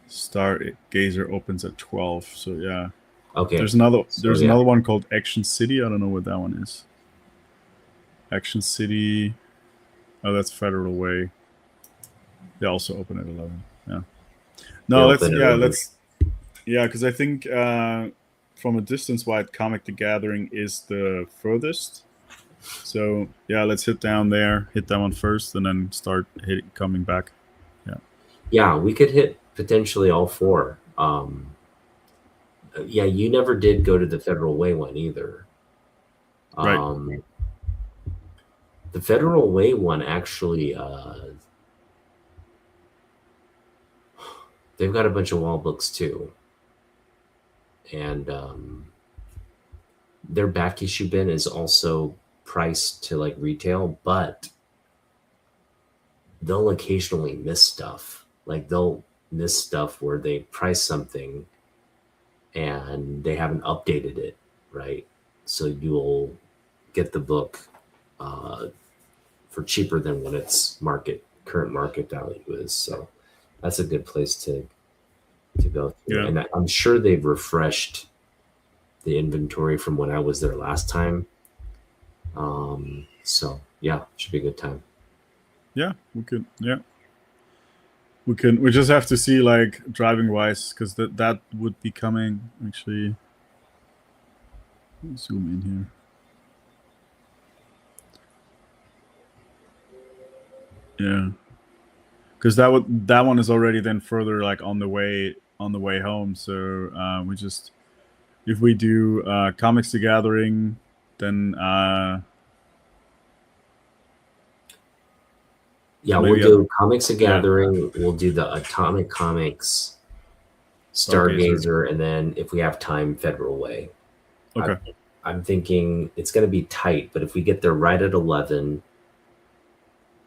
Stargazer opens at 12. So yeah. Okay. There's another one called Action City. I don't know what that one is. Action City. Oh, that's Federal Way. They also open at 11. Yeah. No, because I think from a distance-wide, Comic the Gathering is the furthest. So yeah, let's hit down there, hit that one first, and then start coming back. Yeah. Yeah, we could hit potentially all four. Yeah, you never did go to the Federal Way one either. Right. The Federal Way one actually, they've got a bunch of wall books too, and their back issue bin is also priced to like retail, but they'll occasionally miss stuff. Like they'll miss stuff where they price something and they haven't updated it, right? So you'll get the book for cheaper than what its current market value is. So that's a good place to go through. Yeah. And I'm sure they've refreshed the inventory from when I was there last time. So yeah, should be a good time. Yeah, we could. Yeah. We just have to see, like, driving wise, because that would be coming. Actually, zoom in here. Yeah, because that one is already then further like on the way home. So we just, if we do Comics the Gathering, then yeah, we'll do Comics the Gathering. Yeah. We'll do the Atomic Comics, Stargazer, and then if we have time, Federal Way. Okay. I'm thinking it's going to be tight, but if we get there right at 11,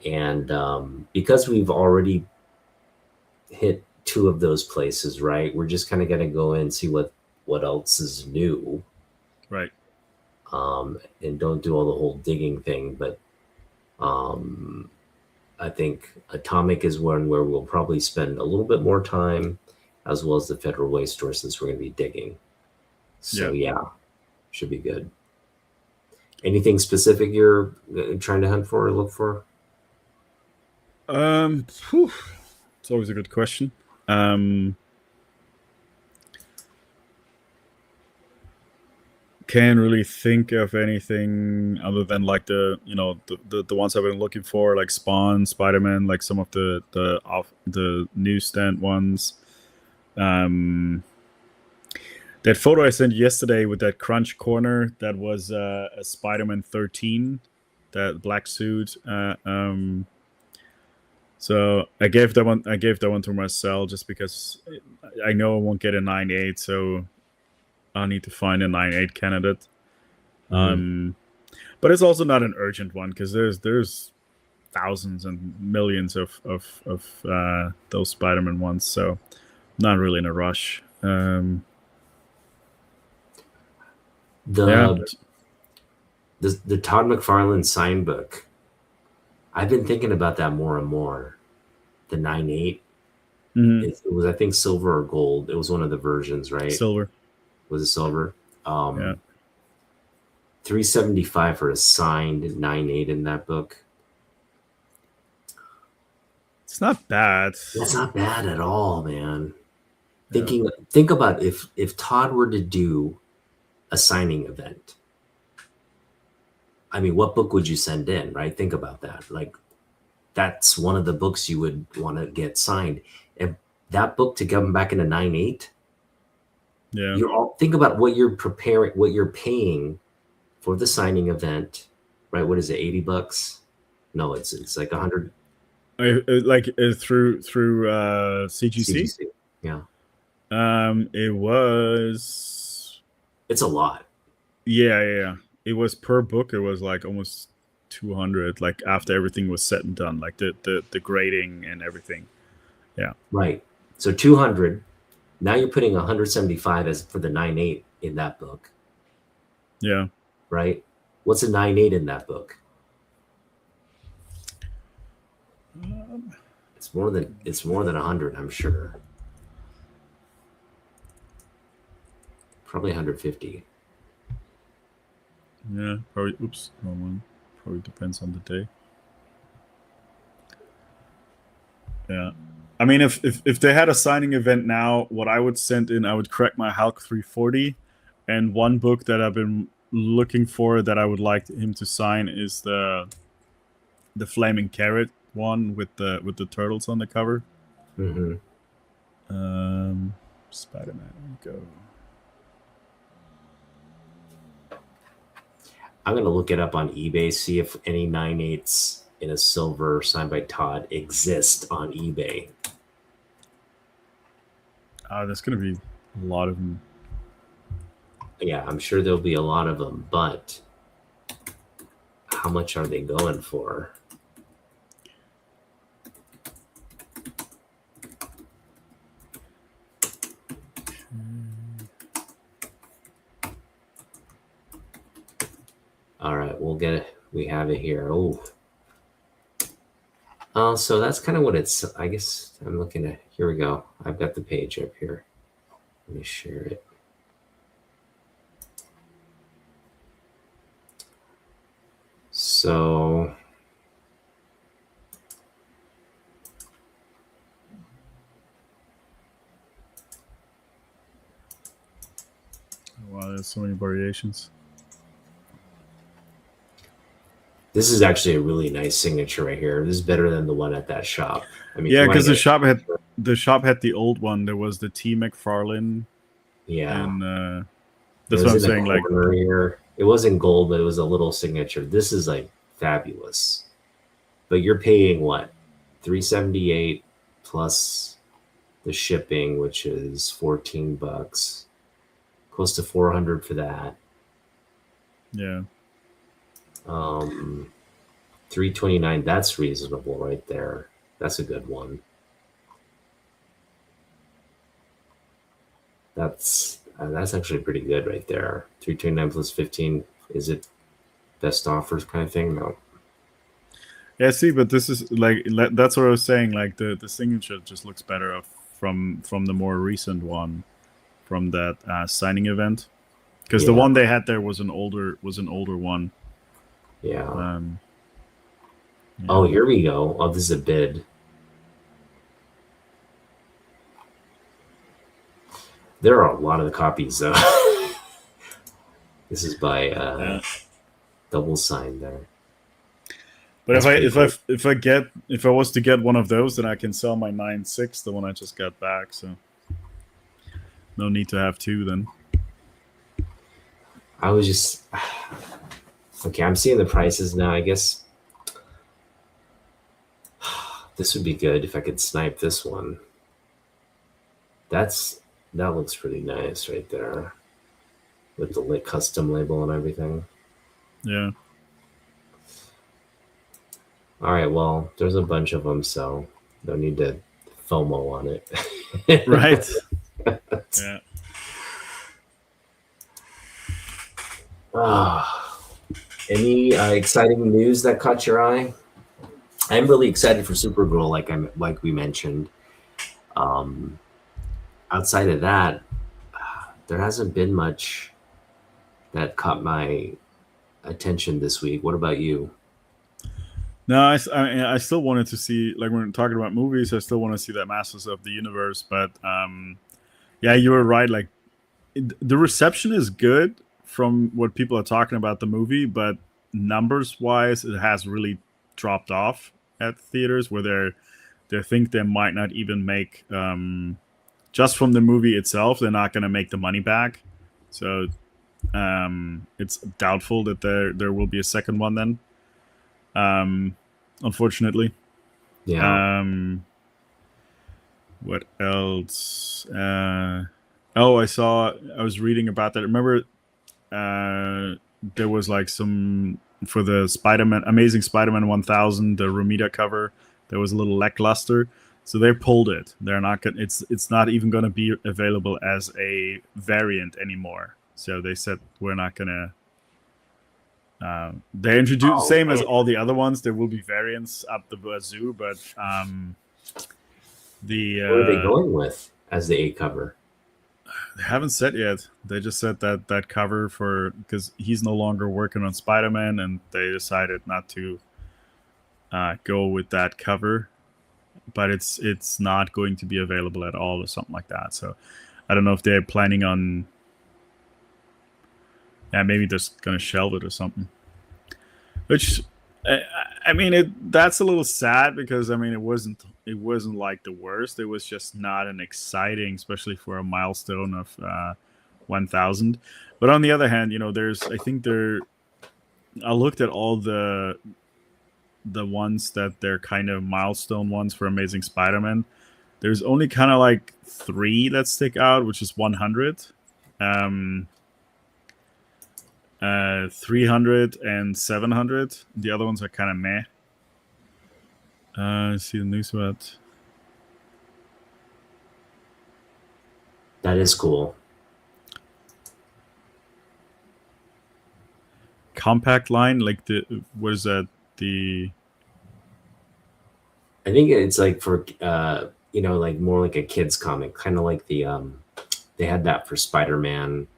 and because we've already hit 2 of those places, right? We're just kind of going to go in and see what else is new, right? And don't do all the whole digging thing, but Um, I think Atomic is one where we'll probably spend a little bit more time, as well as the Federal Waste Store, since we're going to be digging. So Yeah. yeah, should be good. Anything specific you're trying to hunt for or look for? Whew, it's always a good question. Can't really think of anything other than like the ones I've been looking for, like Spawn, Spider-Man, like some of the newsstand ones. Um, that photo I sent yesterday with that crunch corner, that was a Spider-Man 13, that black suit. So I gave that one. I gave that one to Marcel just because I know I won't get a 9.8, so I'll need to find a 9.8 candidate. Mhm. But it's also not an urgent one because there's thousands and millions of those Spider-Man ones, so not really in a rush. Yeah, The Todd McFarlane sign book. I've been thinking about that more and more. The 9.8. mm-hmm. It was, I think, silver or gold. It was one of the versions, right? Silver. Was it silver? Yeah, 375 for a signed 9.8 in that book. it's not bad. That's not bad at all, man. Yeah, Think about if Todd were to do a signing event. I mean, what book would you send in, right? Think about that. Like, that's one of the books you would want to get signed. And that book to come back in a 9.8, yeah. you're all think about what you're preparing, what you're paying for the signing event, right? What is it, $80? No, it's like 100. Through CGC. CGC. Yeah, It was, it's a lot. yeah. It was per book. It was like almost 200. Like after everything was said and done, like the grading and everything. Yeah, Right. So 200. Now you're putting 175 as for the 9.8 in that book, yeah. right? What's a 9.8 in that book? Um, It's more than 100, I'm sure. Probably 150. yeah, probably. Oops, wrong one. Probably depends on the day. Yeah. I mean, if they had a signing event now, what I would send in, I would crack my Hulk 340, and one book that I've been looking for that I would like him to sign is the Flaming Carrot one with the turtles on the cover. Mm-hmm. Spider-Man, go. I'm gonna look it up on eBay, see if any 9.8s in a silver signed by Todd exist on eBay. There's gonna be a lot of them. Yeah, I'm sure there'll be a lot of them, but how much are they going for? All right, we'll get it. We have it here. Oh, so that's kind of what it's. I guess I'm looking at. Here we go. I've got the page up here. Let me share it. So Wow, there's so many variations. this is actually a really nice signature right here. This is better than the one at that shop. I mean, Yeah, if you want because to get the shop had the old one. There was the T McFarlane, yeah, and it that's what was I'm in the saying. Like, corner here. It wasn't gold, but it was a little signature. This is like fabulous. But you're paying what? 378 plus the shipping, which is $14, close to 400 for that. yeah, 329. That's reasonable right there. That's a good one. That's actually pretty good right there. 329 plus 15. Is it best offers kind of thing? No. Yeah, see, but this is like that's what I was saying. Like the signature just looks better from the more recent one from that signing event, because the Yeah, one they had there was an older one. yeah. Um, Oh, yeah, here we go. Oh, this is a bid. There are a lot of the copies though. This is by yeah. double sign there. But That's pretty cool. if I was to get one of those, then I can sell my 9.6, the one I just got back. So no need to have two then. I was just okay. I'm seeing the prices now. I guess this would be good if I could snipe this one. That looks pretty nice right there with the custom label and everything. Yeah. All right, well, there's a bunch of them, so no need to FOMO on it. Right. Yeah. Ah, any exciting news that caught your eye? I'm really excited for Supergirl, like we mentioned. Um, Outside of that, there hasn't been much that caught my attention this week. What about you? No, I still wanted to see, like, when we're talking about movies, I still want to see that Masters of the Universe. But yeah, you were right. Like, the reception is good from what people are talking about the movie, but numbers wise, it has really dropped off at theaters where they think they might not even make just from the movie itself, they're not going to make the money back. So it's doubtful that there will be a second one then. Um, Unfortunately. Yeah. Um, what else? Oh, I was reading about that. Remember, there was like some for the Spider-Man, Amazing Spider-Man 1000, the Romita cover. There was a little lackluster, so they pulled it. They're not gonna. It's not even going to be available as a variant anymore. So they said we're not gonna. They introduced Oh same as man, all the other ones. There will be variants up the wazoo, but the what are they going with as the A cover? they haven't said yet. They just said that that cover for because he's no longer working on Spider-Man, and they decided not to go with that cover. But it's not going to be available at all or something like that. So I don't know if they're planning on. Yeah, maybe they're just gonna shelve it or something. Which I, I mean, that's a little sad because I mean it wasn't like the worst. It was just not an exciting, especially for a milestone of 1,000. But on the other hand, there's I think there. I looked at all the ones that they're kind of milestone ones for Amazing Spider-Man. There's only kind of like three that stick out, which is 100. 300 and 700. The other ones are kind of meh. See the news about That is cool. compact line. Like the what is that? The I think it's like for like more like a kids comic, kind of like they had that for Spider-Man.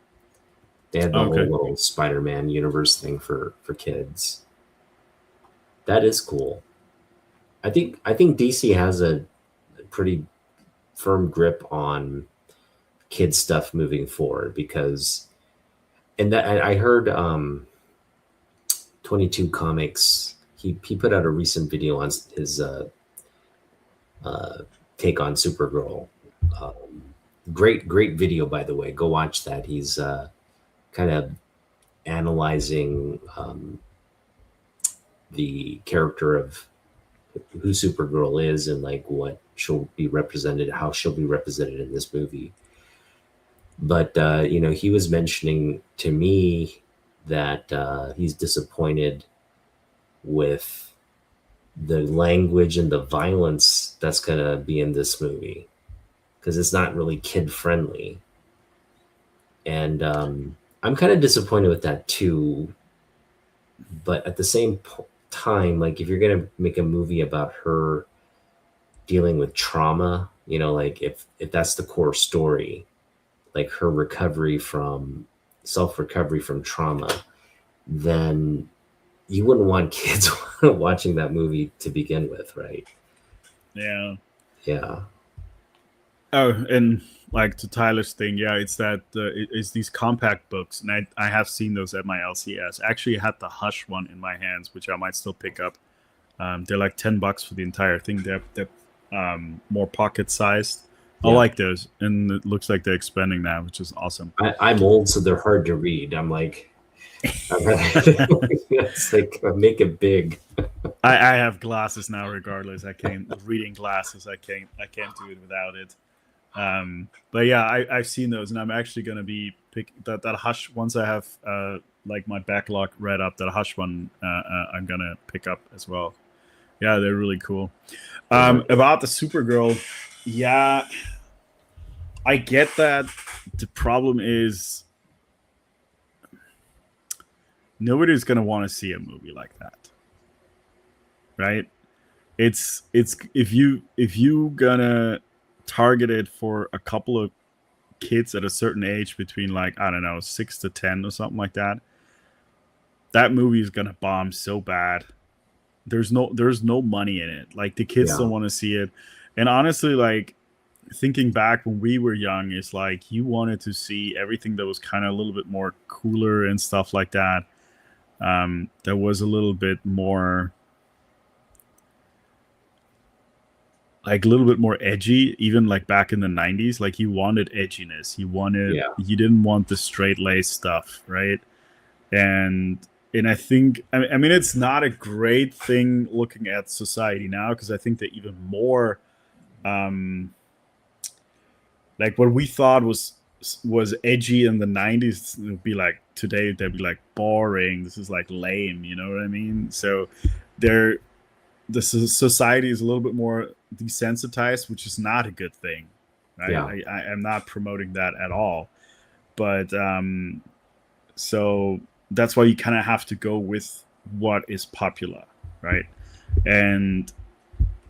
They had the whole okay. little Spider-Man universe thing for kids. That is cool. I think DC has a pretty firm grip on kid stuff moving forward because and that I heard 22 Comics he put out a recent video on his take on Supergirl. Um, great video, by the way. Go watch that. He's kind of analyzing the character of who Supergirl is and like what she'll be represented, how she'll be represented in this movie. But he was mentioning to me that he's disappointed with the language and the violence that's gonna be in this movie because it's not really kid friendly, and I'm kind of disappointed with that too. But at the same time, like if you're gonna make a movie about her dealing with trauma, you know, like if that's the core story, like her recovery from self recovery from trauma, then you wouldn't want kids watching that movie to begin with, right? Yeah. Yeah. Oh, and like to Tyler's thing, yeah, it's that it's these compact books, and I have seen those at my LCS. Actually, I had the Hush one in my hands, which I might still pick up. They're like $10 for the entire thing. They're more pocket sized. I Yeah. like those, and it looks like they're expanding now, which is awesome. I'm old, so they're hard to read. I'm like, it's like make it big. I have glasses now, regardless. I can't reading glasses. I can't do it without it. But yeah, I've seen those, and I'm actually gonna be pick that Hush once I have like my backlog read up. That Hush one I'm gonna pick up as well. Yeah, they're really cool. About the Supergirl, yeah, I get that. The problem is nobody's gonna want to see a movie like that, right? It's if you gonna target it for a couple of kids at a certain age between like I don't know 6 to 10 or something like that, that movie is gonna bomb so bad. There's no money in it. Like the kids don't Yeah. want to see it, and honestly, like thinking back when we were young, is like you wanted to see everything that was kind of a little bit more cooler and stuff like that. That was a little bit more like a little bit more edgy, even like back in the 90s. Like you wanted edginess, Yeah. you didn't want the straight lace stuff, right? and and I think I mean it's not a great thing looking at society now, because I think that even more um like what we thought was edgy in the 90s would be like today they'd be like boring, this is like lame, you know what I mean? So they're the society is a little bit more desensitized, which is not a good thing, right? Yeah. I am not promoting that at all, but so that's why you kind of have to go with what is popular, right? And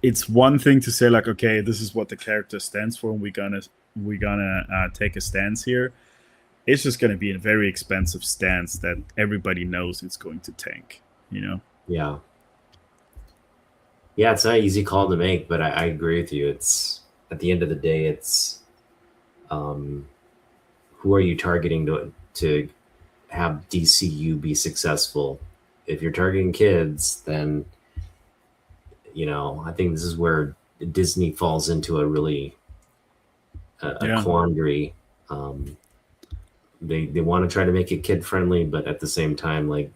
it's one thing to say like, okay, this is what the character stands for, and we're gonna take a stance here. It's just gonna be a very expensive stance that everybody knows it's going to tank, you know? Yeah. Yeah, it's not an easy call to make, but I agree with you. It's at the end of the day, it's um, who are you targeting to have DCU be successful? If you're targeting kids, then you know I think this is where Disney falls into a really a Yeah. quandary. Um, they want to try to make it kid friendly, but at the same time, like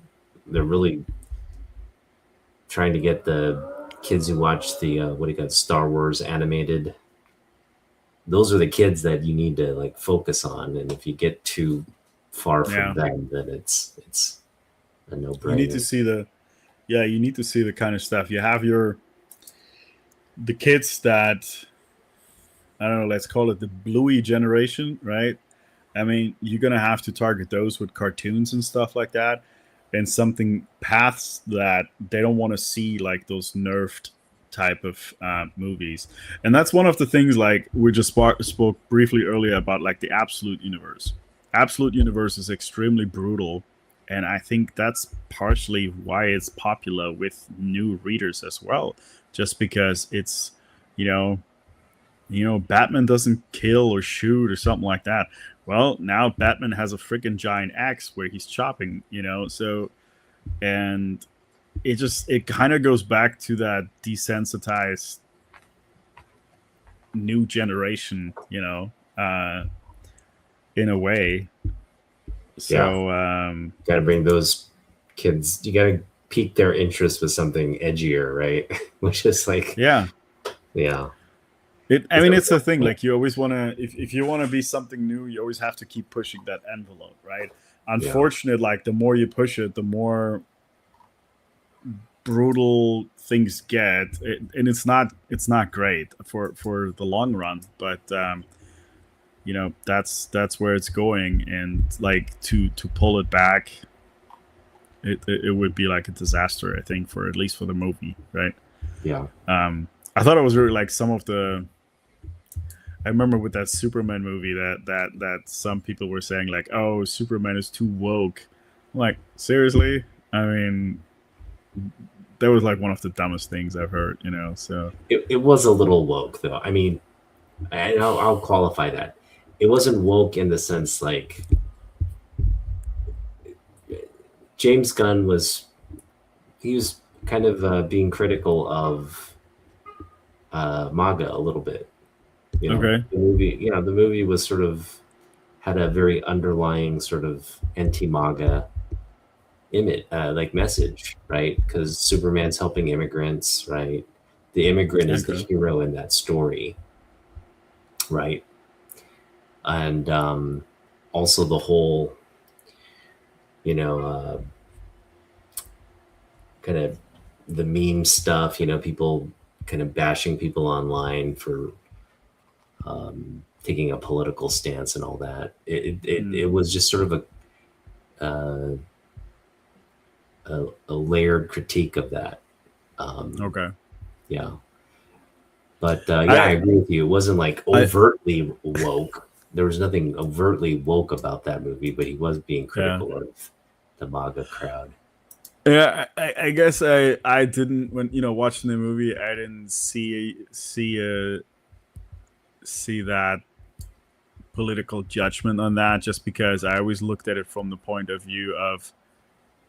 they're really trying to get the kids who watch the what do you got Star Wars animated. Those are the kids that you need to like focus on, and if you get too far from Yeah. them, then it's a no You need to brainer. see the yeah, you need to see the kind of stuff. You have the kids that I don't know, let's call it the bluey generation, right? I mean, you're gonna have to target those with cartoons and stuff like that, and something paths that they don't want to see, like those nerfed type of movies. And that's one of the things. Like we just spoke briefly earlier about, like the Absolute Universe. Absolute Universe is extremely brutal, and I think that's partially why it's popular with new readers as well. Just because it's, you know, Batman doesn't kill or shoot or something like that. Well, now Batman has a freaking giant axe where he's chopping, so and it kind of goes back to that desensitized new generation, in a way. Yeah, So got to bring those kids. You got to pique their interest with something edgier, right? Which is like, yeah. yeah, I mean, it's the thing. Like, you always want to, if you want to be something new, you always have to keep pushing that envelope, right? yeah, Unfortunate, like the more you push it, the more brutal things get, and it's not great for the long run. But that's where it's going, and like to pull it back, it would be like a disaster, I think, for at least for the movie, right? Yeah. I thought it was really like some of the. I remember with that Superman movie that some people were saying like, "Oh, Superman is too woke." I'm like, seriously? I mean, that was like one of the dumbest things I've heard, you know. So It was a little woke though. I mean, and I'll qualify that. It wasn't woke in the sense like James Gunn was he was kind of being critical of MAGA a little bit. You know, okay, the movie was sort of had a very underlying sort of anti-MAGA image, like message, right? Because Superman's helping immigrants, right? The immigrant is the okay, hero in that story, right? And also the whole, you know, kind of the meme stuff, people kind of bashing people online for taking a political stance and all that. It was just sort of a layered critique of that. okay. Yeah. But yeah, I I agree with you. It wasn't like I overtly woke. There was nothing overtly woke about that movie, but he was being yeah. critical of the MAGA crowd. Yeah, I guess I didn't when watching the movie I didn't see that political judgment on that just because I always looked at it from the point of view of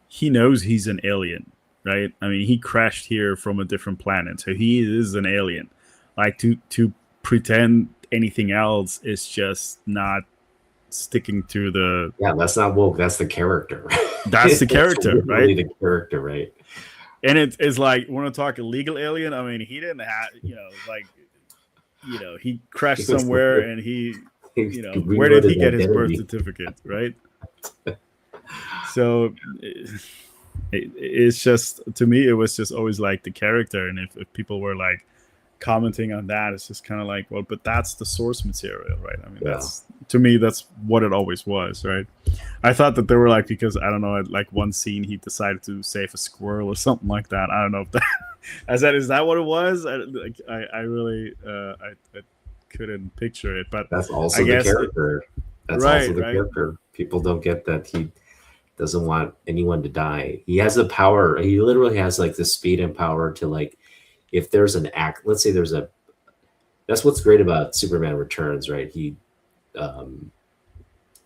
he knows he's an alien, right? I mean, he crashed here from a different planet, so he is an alien. Like to pretend anything else is just not sticking to the. Yeah, that's not woke. That's the character. That's the It's character, literally right? the character, right? And it's like want to talk illegal alien. I mean, he didn't have like he He crashed was somewhere and he he where did rewrote he his get his birth identity. certificate, right? So it's just to me it was just always like the character, and if people were like commenting on that, it's just kind of like, well, but that's the source material, right? I mean, Yeah. that's to me that's what it always was, right? I thought that they were like, because I don't know, at like one scene he decided to save a squirrel or something like that. I don't know if that I said, is that what it was? I really I couldn't picture it, but That's I also the guess character. That's also right, the right. character. People don't get that he doesn't want anyone to die. He has the power. He literally has like the speed and power to like if there's an act, let's say there's a that's what's great about Superman Returns, right? Um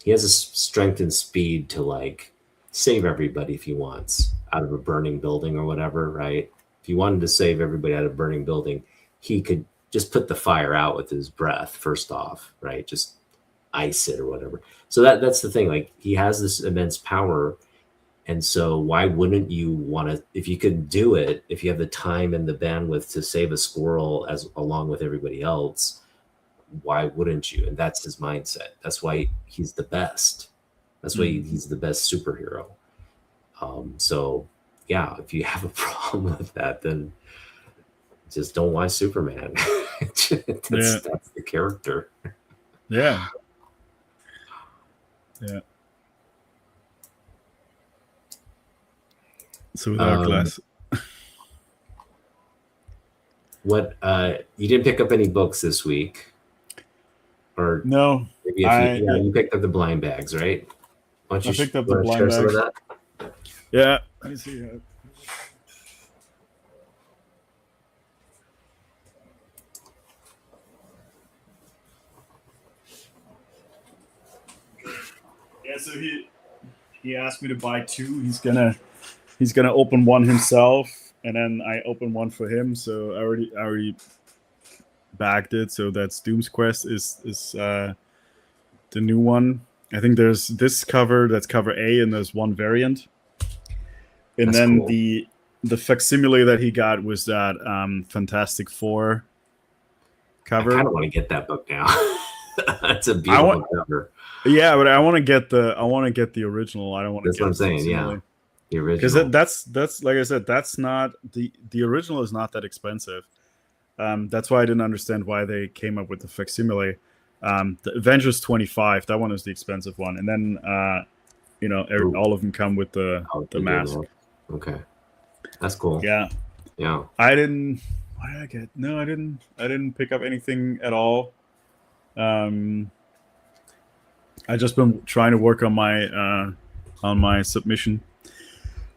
he has a strength and speed to like save everybody if he wants out of a burning building or whatever, right? If he wanted to save everybody out of a burning building, he could just put the fire out with his breath first off, right? Just ice it or whatever. So that's the thing. Like he has this immense power, and so why wouldn't you want to? If you could do it, if you have the time and the bandwidth to save a squirrel as along with everybody else, why wouldn't you? And that's his mindset. That's why he's the best. That's why Mm. he's the best superhero. So yeah, if you have a problem with that, then just don't watch Superman. Yeah, That's the character. yeah, yeah. So without Um, glass, what you didn't pick up any books this week, or no, maybe if you I yeah you picked up the blind bags, right? Why don't I you picked up the want to blind share some of bags. that? Yeah, let me see. Yeah, so he asked me to buy two. He's gonna open one himself, and then I open one for him. So I already bagged it. So that's Doom's Quest is the new one. I think there's this cover that's cover A, and there's one variant, and That's then cool. the facsimile that he got was that Fantastic Four I kind cover. of want to get that book now. That's a I want beautiful cover. Yeah, but I want to get the original. I don't want to That's what get I'm the saying. Yeah, facsimile the because original. that's like I said, that's not the original is not that expensive. That's why I didn't understand why they came up with the facsimile. The Avengers 25, that one is the expensive one, and then Ooh, all of them come with the oh, the they do mask. that. Okay, that's cool. Yeah, Yeah. I didn't. What did I get? No, I didn't. I didn't pick up anything at all. Um, I just been trying to work on my submission.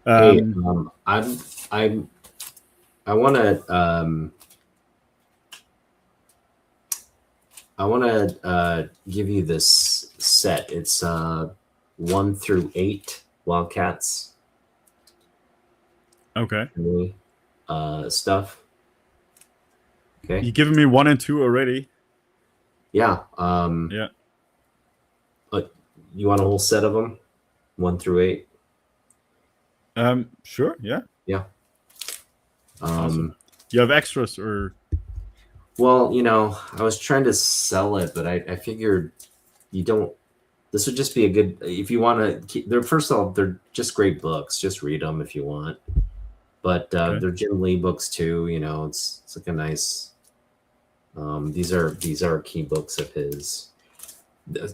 Hey, Um, I'm I want to give you this set. It's 1 through 8 Wildcats okay, stuff. Okay. you given me 1 and 2 already. Yeah. Yeah. You want a whole set of them, 1 through 8? Sure. Yeah. Yeah. Awesome. Um, You have extras or well, I was trying to sell it, but I figured you don't. This would just be a good if you want to keep. They're first of all, they're just great books. Just read them if you want. But okay. they're Jim Lee books too. It's like a nice. These are key books of his.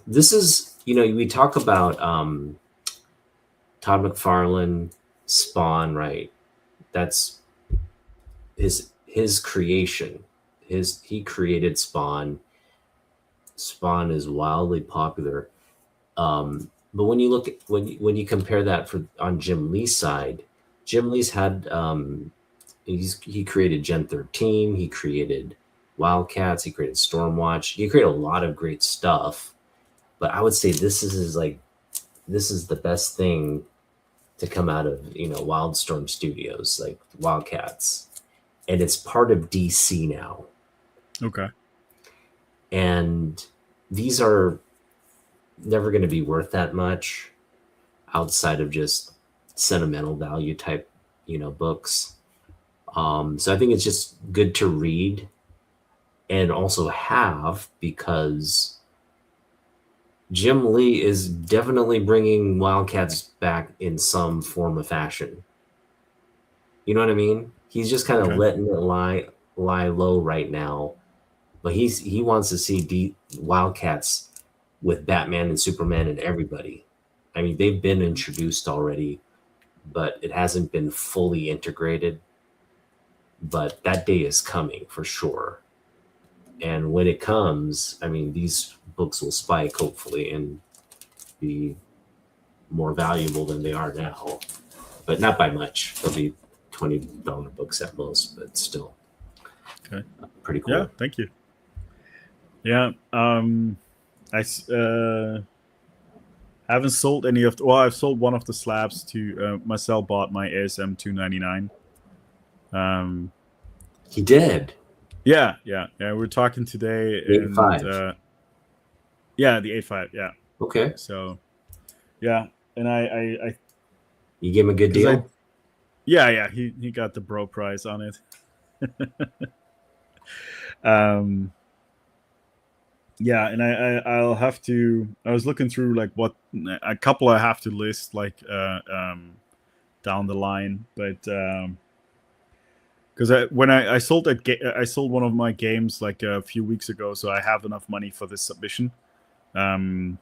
This is we talk about Todd McFarlane, Spawn, right? That's his creation. He created Spawn. Spawn is wildly popular. But when you look at when you compare that on Jim Lee's side, Jim Lee's had he created Gen 13, he created Wildcats, he created Stormwatch, he created a lot of great stuff. But I would say this is the best thing to come out of Wildstorm Studios, like Wildcats, and it's part of DC now. Okay. And these are never going to be worth that much outside of just sentimental value type books. So I think it's just good to read and also have, because Jim Lee is definitely bringing Wildcats back in some form of fashion. You know what I mean? He's just kind of Okay. letting it lie low right now, but he wants to see Wildcats with Batman and Superman and everybody. I mean, they've been introduced already, but it hasn't been fully integrated. But that day is coming for sure. And when it comes, I mean, these books will spike hopefully and be more valuable than they are now, but not by much. They'll be $20 books at most, but still Okay. pretty Yeah. cool. Thank you. Yeah. Haven't sold any of. Well, I've sold one of the slabs to Marcel. Bought my ASM 299. He did. Yeah. We're talking today, The and 85. yeah, the A5. Yeah. Okay. So, yeah, and I You give him a good 'cause deal? yeah, he got the bro price on it. Yeah, and I'll have to. I was looking through like what a couple I have to list like down the line, but because when I sold I sold one of my games like a few weeks ago, so I have enough money for this submission. I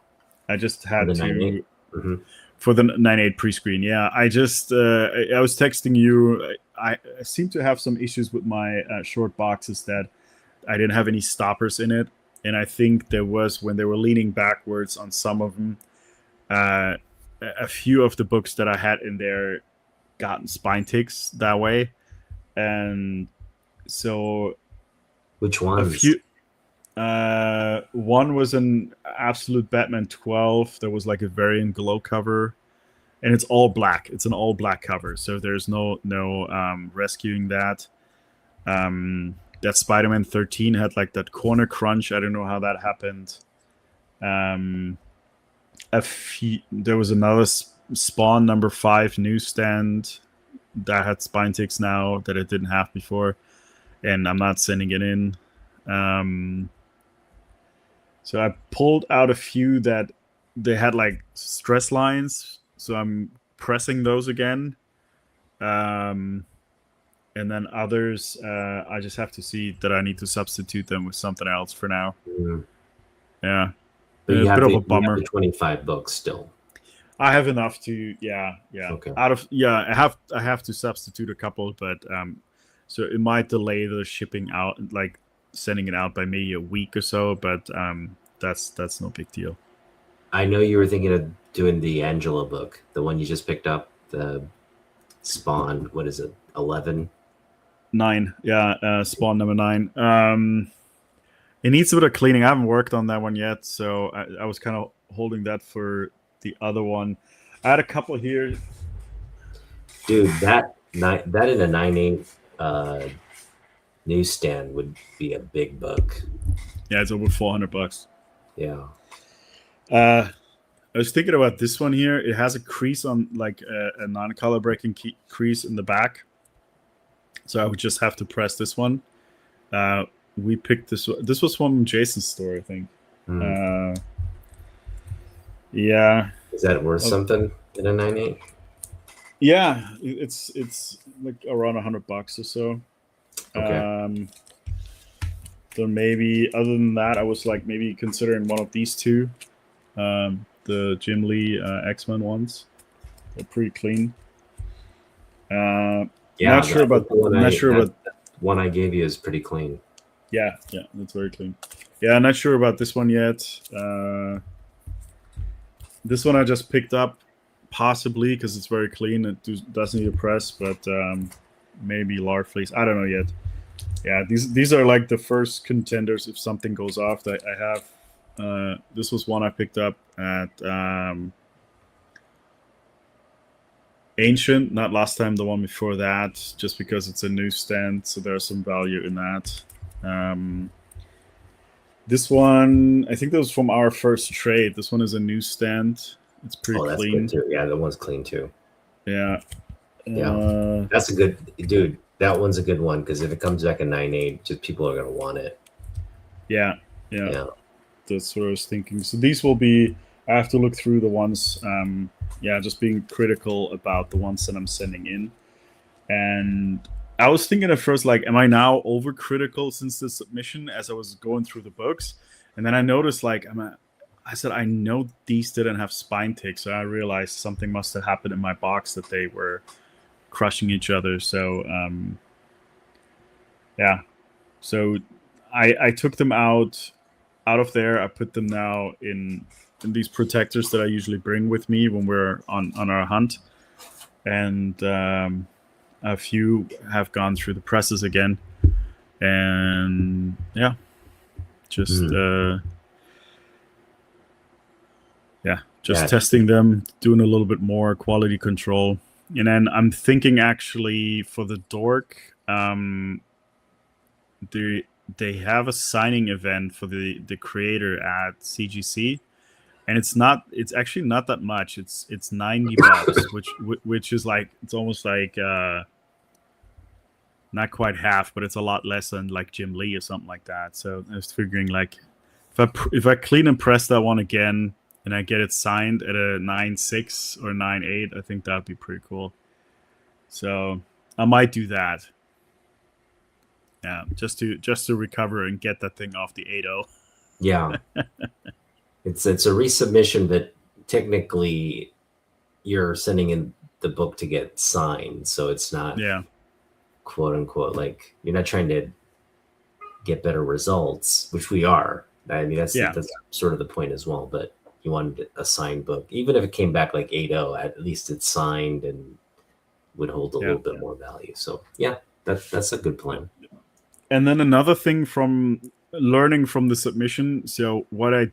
just For had the 98? to Mm-hmm. for the 98 pre-screen. Yeah, I just I was texting you. I seem to have some issues with my short boxes that I didn't have any stoppers in it, and I think there was when they were leaning backwards on some of them. Uh, a few of the books that I had in there gotten spine ticks that way, and so Which a ones? few. One was an absolute Batman 12. There was like a variant glow cover, and it's all black. It's an all black cover, so there's no rescuing that. That Spider-Man 13 had like that corner crunch. I don't know how that happened. There was another Spawn number 5 newsstand that had spine ticks now that it didn't have before, and I'm not sending it in. So I pulled out a few that they had like stress lines, so I'm pressing those again. And then others, I just have to see that I need to substitute them with something else for now. Mm. Yeah, But a you bit have of a the 25 bummer. books still. I have enough to, yeah. Okay. I have to substitute a couple, but so it might delay the shipping out, like sending it out by maybe a week or so, but that's no big deal. I know you were thinking of doing the Angela book, the one you just picked up, the Spawn. What is it? 11. 9, yeah, Spawn number 9. It needs a bit of cleaning. I haven't worked on that one yet, so I was kind of holding that for the other one. I had a couple here. Dude, that in a 9.8 newsstand would be a big book. Yeah, it's over $400. Yeah. I was thinking about this one here. It has a crease on, like a non-color breaking crease in the back, so I would just have to press this one. We picked this one. This was from Jason's store, I think. Yeah. Is that worth something in a 9.8? Yeah, it's like around $100 or so. Okay. Then maybe other than that, I was like maybe considering one of these two, the Jim Lee X-Men ones. They're pretty clean. Yeah, not sure about one I gave you is pretty clean. Yeah, that's very clean. Yeah, I'm not sure about this one yet. This one I just picked up, possibly because it's very clean. It doesn't need a press, but maybe large fleece. I don't know yet. Yeah, these are like the first contenders if something goes off that I have. This was one I picked up at Ancient, not last time, the one before that, just because it's a newsstand, so there's some value in that. This one, I think that was from our first trade. This one is a newsstand. It's pretty that's clean. Good too. Yeah, that one's clean too. Yeah. That's a good, dude. That one's a good one because if it comes back a 9.8, just people are gonna want it. Yeah. That's what I was thinking. So these will be. I have to look through the ones. Just being critical about the ones that I'm sending in. And I was thinking at first, like, am I now overcritical since the submission as I was going through the books? And then I noticed, like, I said, I know these didn't have spine ticks, so I realized something must have happened in my box that they were crushing each other. So, So I took them out of there. I put them now in these protectors that I usually bring with me when we're on our hunt. And a few have gone through the presses again. And testing them, doing a little bit more quality control. And then I'm thinking actually for the Dork, they have a signing event for the creator at CGC. And it's actually not that much. It's $90, which is like, it's almost like not quite half, but it's a lot less than like Jim Lee or something like that. So I was figuring, like, if I clean and press that one again and I get it signed at a 9.6 or 9.8, I think that'd be pretty cool. So I might do that. Yeah, just to recover and get that thing off the 8.0. Yeah. It's a resubmission, but technically you're sending in the book to get signed, so it's not quote unquote, like, you're not trying to get better results, which we are. I mean, that's sort of the point as well. But you wanted a signed book, even if it came back like 8.0, at least it's signed and would hold a little bit more value. So that's a good plan. And then another thing from learning from the submission. So what I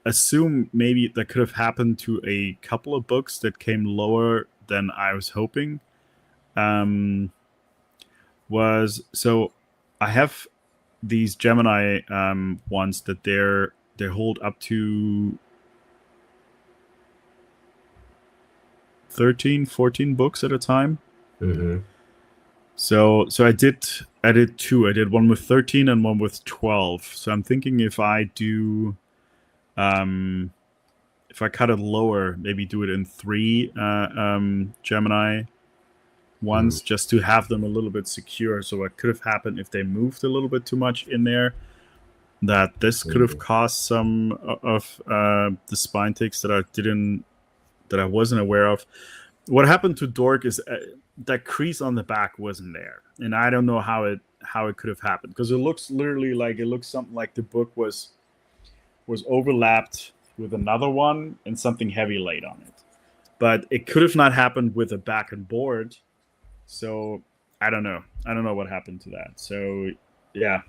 assume maybe that could have happened to a couple of books that came lower than I was hoping, was, so I have these Gemini ones that they hold up to 13, 14 books at a time. Mm-hmm. So I did two. I did one with 13 and one with 12. So I'm thinking if I do, if I cut it lower, maybe do it in 3 Gemini ones, just to have them a little bit secure. So what could have happened if they moved a little bit too much in there, that this could have caused some of the spine ticks that I wasn't aware of. What happened to Dork is that crease on the back wasn't there, and I don't know how it could have happened, because it looks something like the book was overlapped with another one and something heavy laid on it, but it could have not happened with a back and board. So I don't know what happened to that. So yeah,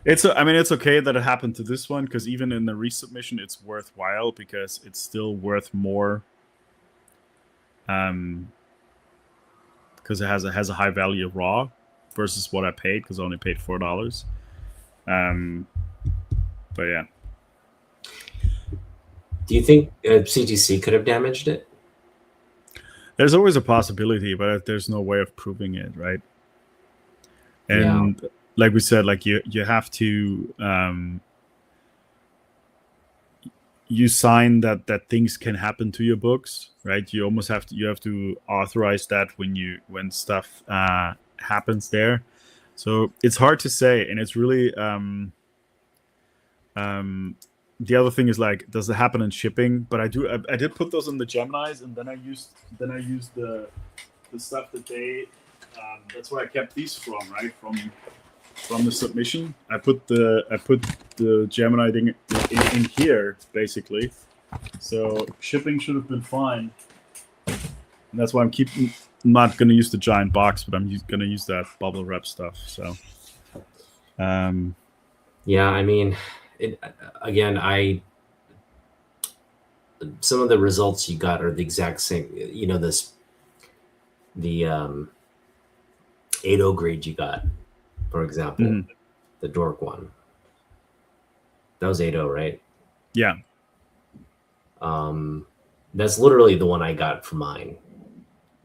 it's okay that it happened to this one, because even in the resubmission it's worthwhile, because it's still worth more, because it has a high value raw versus what I paid, because I only paid $4. But yeah. Do you think CGC could have damaged it? There's always a possibility, but there's no way of proving it, right? And like we said, like you have to you sign that things can happen to your books, right? You almost have to authorize that when stuff happens there. So it's hard to say, and it's really the other thing is, like, does it happen in shipping? But I did put those in the Geminis, and then I used the stuff that they that's where I kept these from, right? From the submission. I put the Gemini thing in here, basically. So shipping should have been fine. And that's why I'm not going to use the giant box, but I'm going to use that bubble wrap stuff. So, yeah, I mean, some of the results you got are the exact same. You know, the 8.0 grade you got, for example, the Dork one. That was 8.0, right? Yeah. That's literally the one I got for mine,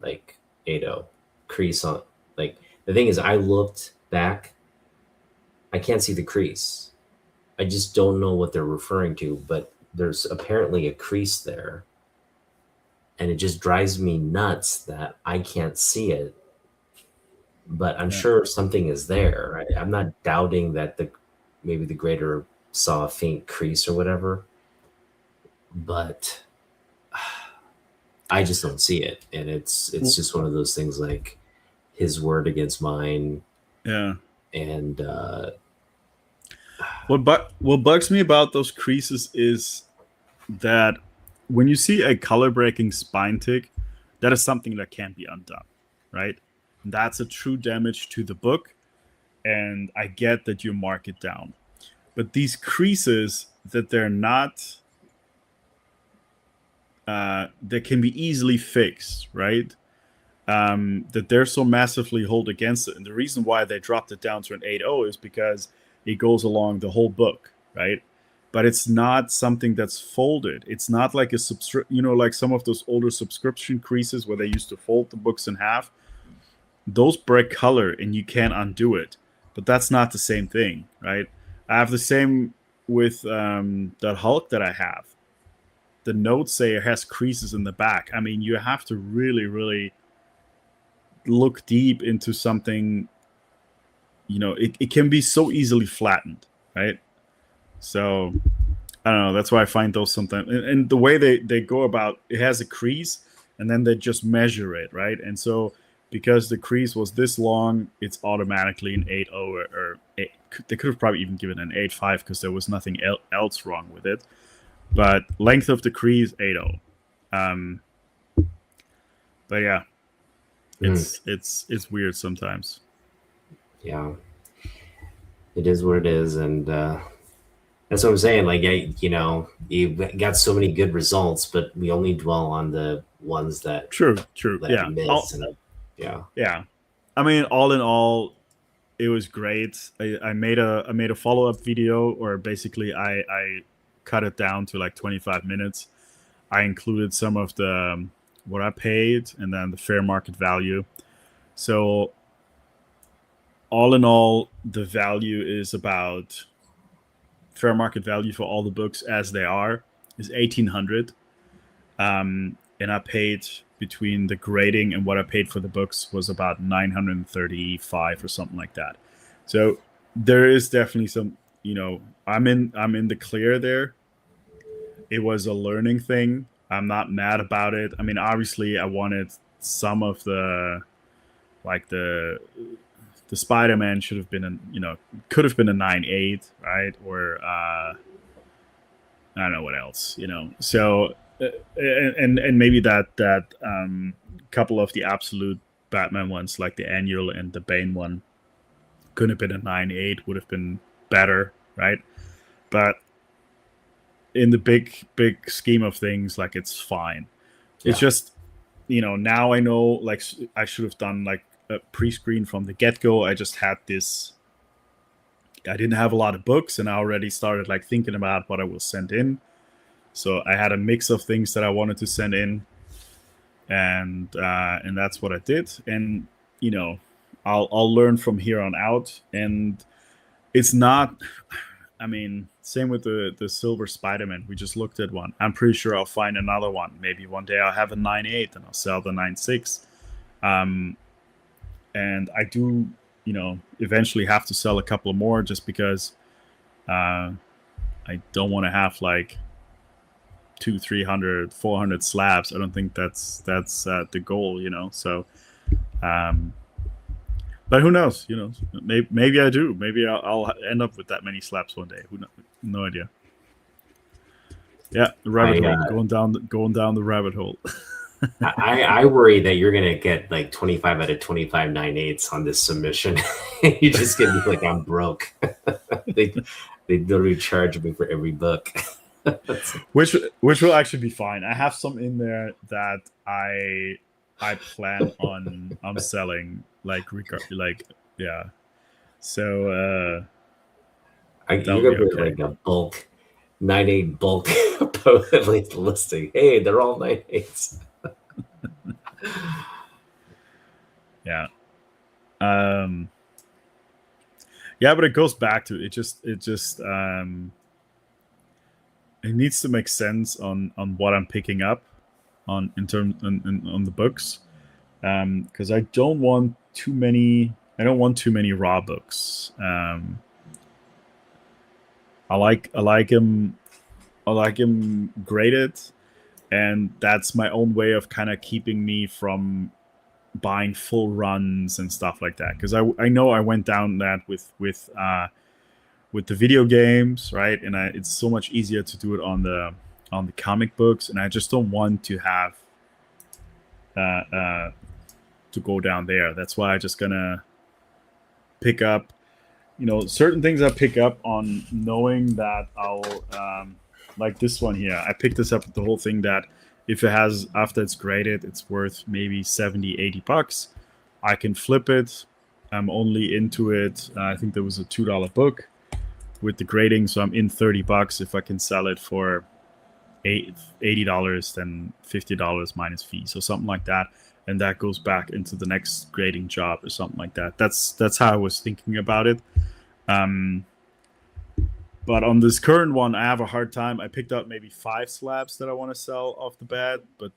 like 8.0 crease on. Like, the thing is, I looked back, I can't see the crease. I just don't know what they're referring to, but there's apparently a crease there, and it just drives me nuts that I can't see it. But I'm sure something is there. Right? I'm not doubting that maybe the grader saw a faint crease or whatever, but I just don't see it, and it's just one of those things, like his word against mine. Yeah. And what bugs me about those creases is that when you see a color breaking spine tick, that is something that can't be undone, right? And that's a true damage to the book, and I get that you mark it down. But these creases that they're not, that can be easily fixed, right? That they're so massively hold against it. And the reason why they dropped it down to an 8.0 is because it goes along the whole book, right? But it's not something that's folded. It's not like like some of those older subscription creases where they used to fold the books in half. Those break color and you can't undo it. But that's not the same thing, right? I have the same with that Hulk that I have. The notes say it has creases in the back. I mean, you have to really, really look deep into something. You know, it can be so easily flattened, right? So I don't know. That's why I find those sometimes, and the way they go about it, has a crease, and then they just measure it, right? And so because the crease was this long, it's automatically an 8.0 or 8. They could have probably even given an 8.5 because there was nothing else wrong with it. But length of the crease 8.0. But yeah, it's weird sometimes. Yeah, it is what it is, and that's what I'm saying. Like, you got so many good results, but we only dwell on the ones that true. That miss, yeah. I mean, all in all, it was great. I made a follow-up video, or basically I cut it down to like 25 minutes. I included some of the what I paid and then the fair market value. So all in all, the value is about fair market value for all the books as they are is $1,800. And I paid, between the grading and what I paid for the books, was about $935 or something like that. So there is definitely some, I'm in the clear there. It was a learning thing. I'm not mad about it. I mean, obviously I wanted some of the, like the Spider-Man should have been could have been a 9.8, right? Or I don't know what else, So and maybe that couple of the absolute Batman ones, like the annual and the Bane one, could have been a 9.8, would have been better, right? But in the big scheme of things, like, it's fine. It's Yeah. just, now I know, like, I should have done like a pre-screen from the get-go. I just had this. I didn't have a lot of books, and I already started like thinking about what I will send in. So I had a mix of things that I wanted to send in, and that's what I did. And I'll learn from here on out. And it's not. I mean, same with the Silver Spider-Man. We just looked at one. I'm pretty sure I'll find another one. Maybe one day I'll have a 9.8 and I'll sell the 9.6. Um, and I do, eventually have to sell a couple more, just because I don't want to have like 200, 300, 400 slabs. I don't think that's the goal, So, um, but who knows? Maybe I do. Maybe I'll end up with that many slabs one day. Who knows? No idea. Yeah, the rabbit I hole. Going down the rabbit hole. I worry that you're gonna get like 25 out of 25 9.8s on this submission. You just gonna be like, I'm broke. they they literally charge me for every book. which will actually be fine. I have some in there that I plan on selling, like, yeah. So that'll You're be gonna be okay. like a bulk 9.8 bulk listing. Hey, they're all 9.8s. Yeah. Yeah, but it goes back to it. It needs to make sense on what I'm picking up on in terms on the books, because I don't want too many. I don't want too many raw books. I like him. I like him graded, and that's my own way of kind of keeping me from buying full runs and stuff like that. Because I know I went down that with the video games, right? And it's so much easier to do it on the comic books, and I just don't want to have to go down there. That's why I just gonna pick up, certain things I pick up on knowing that I'll like this one here. I picked this up with the whole thing that if it has, after it's graded, it's worth maybe 70, 80 bucks. I can flip it. I'm only into it. I think there was a $2 book with the grading, so I'm in 30 bucks. If I can sell it for $80, then $50 minus fees or something like that, and that goes back into the next grading job or something like that. That's how I was thinking about it. But on this current one, I have a hard time. I picked up maybe 5 slabs that I want to sell off the bat, but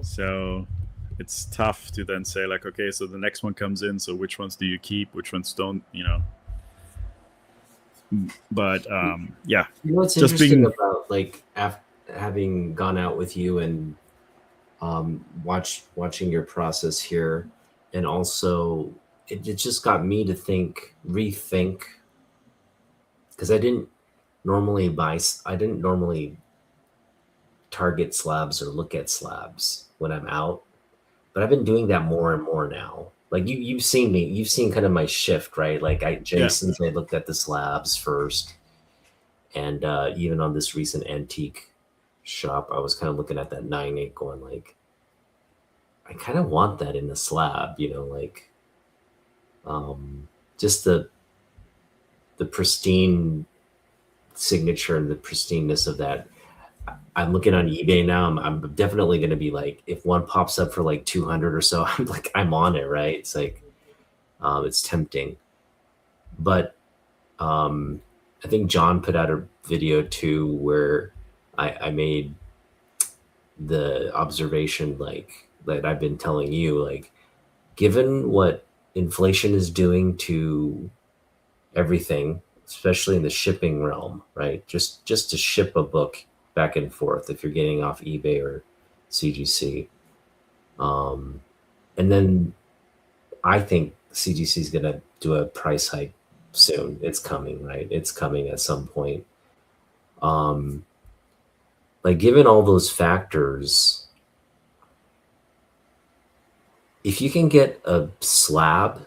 so it's tough to then say, like, okay, so the next one comes in, so which ones do you keep, which ones don't, But yeah, What's just interesting being about, like, having gone out with you and watching your process here, and also it just got me to rethink, because I didn't normally target slabs or look at slabs when I'm out, but I've been doing that more and more now. Like, you've seen kind of my shift, right? Like, I looked at the slabs first, and even on this recent antique shop, I was kind of looking at that 9.8, going like, I kind of want that in the slab, like, just the pristine signature and the pristineness of that. I'm looking on eBay now. I'm definitely going to be like, if one pops up for like 200 or so, I'm on it, right? It's like, it's tempting. But I think John put out a video too where I made the observation, like, that I've been telling you, like, given what inflation is doing to everything, especially in the shipping realm, right? Just to ship a book back and forth if you're getting off eBay or CGC. Um, and then I think CGC is going to do a price hike soon. It's coming, right? It's coming at some point. Um, like given all those factors, if you can get a slab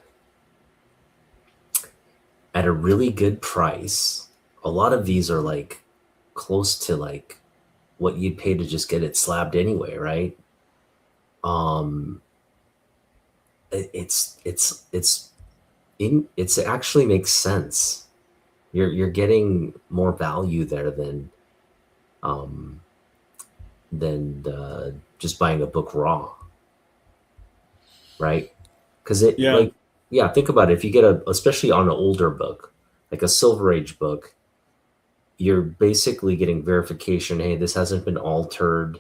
at a really good price, a lot of these are like close to like what you'd pay to just get it slabbed anyway, right? Um, it's actually makes sense. You're getting more value there um, than just buying a book raw, right? Because it Yeah, like yeah, think about it. If you get especially on an older book, like a Silver Age book, you're basically getting verification. Hey, this hasn't been altered.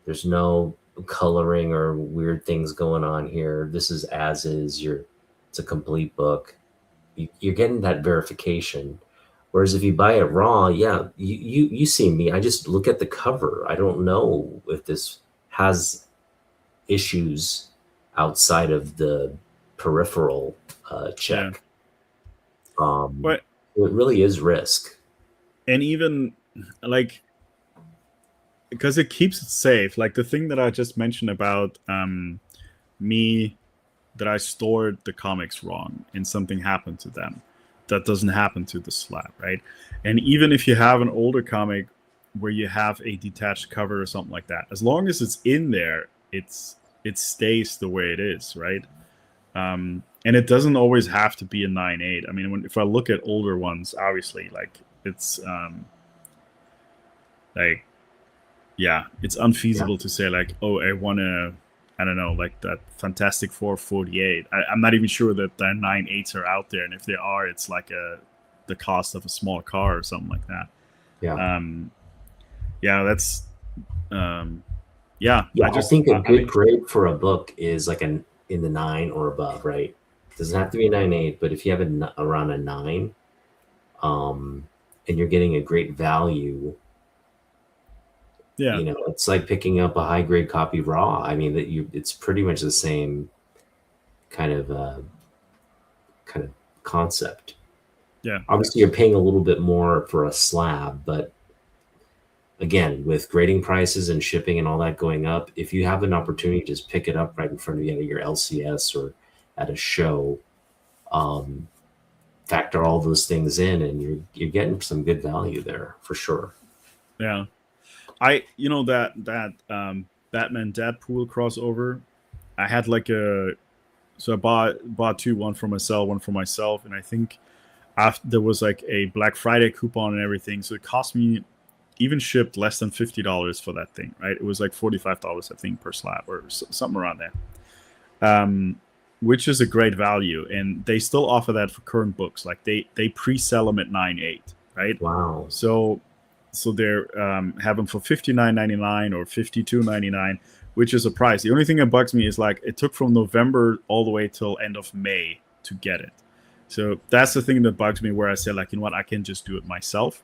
There's no coloring or weird things going on here. This is as is. It's a complete book. You're getting that verification. Whereas if you buy it raw, yeah, you see me. I just look at the cover. I don't know if this has issues outside of the peripheral yeah. check. Um, But it really is risk. and even like because it keeps it safe. Like the thing that I just mentioned about me that I stored the comics wrong and something happened to them. That doesn't happen to the slab, right? And even if you have an older comic where you have a detached cover or something like that, as long as it's in there, it stays the way it is, right? And it doesn't always have to be a 9.8. I mean, if I look at older ones, obviously, like it's like yeah, it's Yeah. unfeasible to say like, oh, I want to, I don't know, like that Fantastic Four 48. I'm not even sure that the 9.8s are out there, and if they are, it's like the cost of a small car or something like that. Yeah. Um, yeah, that's yeah. Yeah. I think a I good grade for a book is like in the 9 or above, right? It doesn't have to be a 9.8, but if you have around a 9, and you're getting a great value, yeah, it's like picking up a high grade copy raw. I mean, it's pretty much the same kind of kind of concept. yeah, Obviously, you're paying a little bit more for a slab, but again, with grading prices and shipping and all that going up, if you have an opportunity, just pick it up right in front of you at your LCS or at a show. Um, Factor all those things in, and you're getting some good value there for sure. yeah. That Batman Deadpool crossover. I had like a so I bought two, one for myself, one for myself, and I think after there was like a Black Friday coupon and everything, so it cost me even shipped less than $50 for that thing, right? It was like $45, I think, per slab or something around there, which is a great value. And they still offer that for current books. Like they pre-sell them at 9.8, right? Wow. So they're have them for $59.99 or $52.99, which is a price. The only thing that bugs me is like it took from November all the way till end of May to get it. So that's the thing that bugs me, where I say like, you know what, I can just do it myself.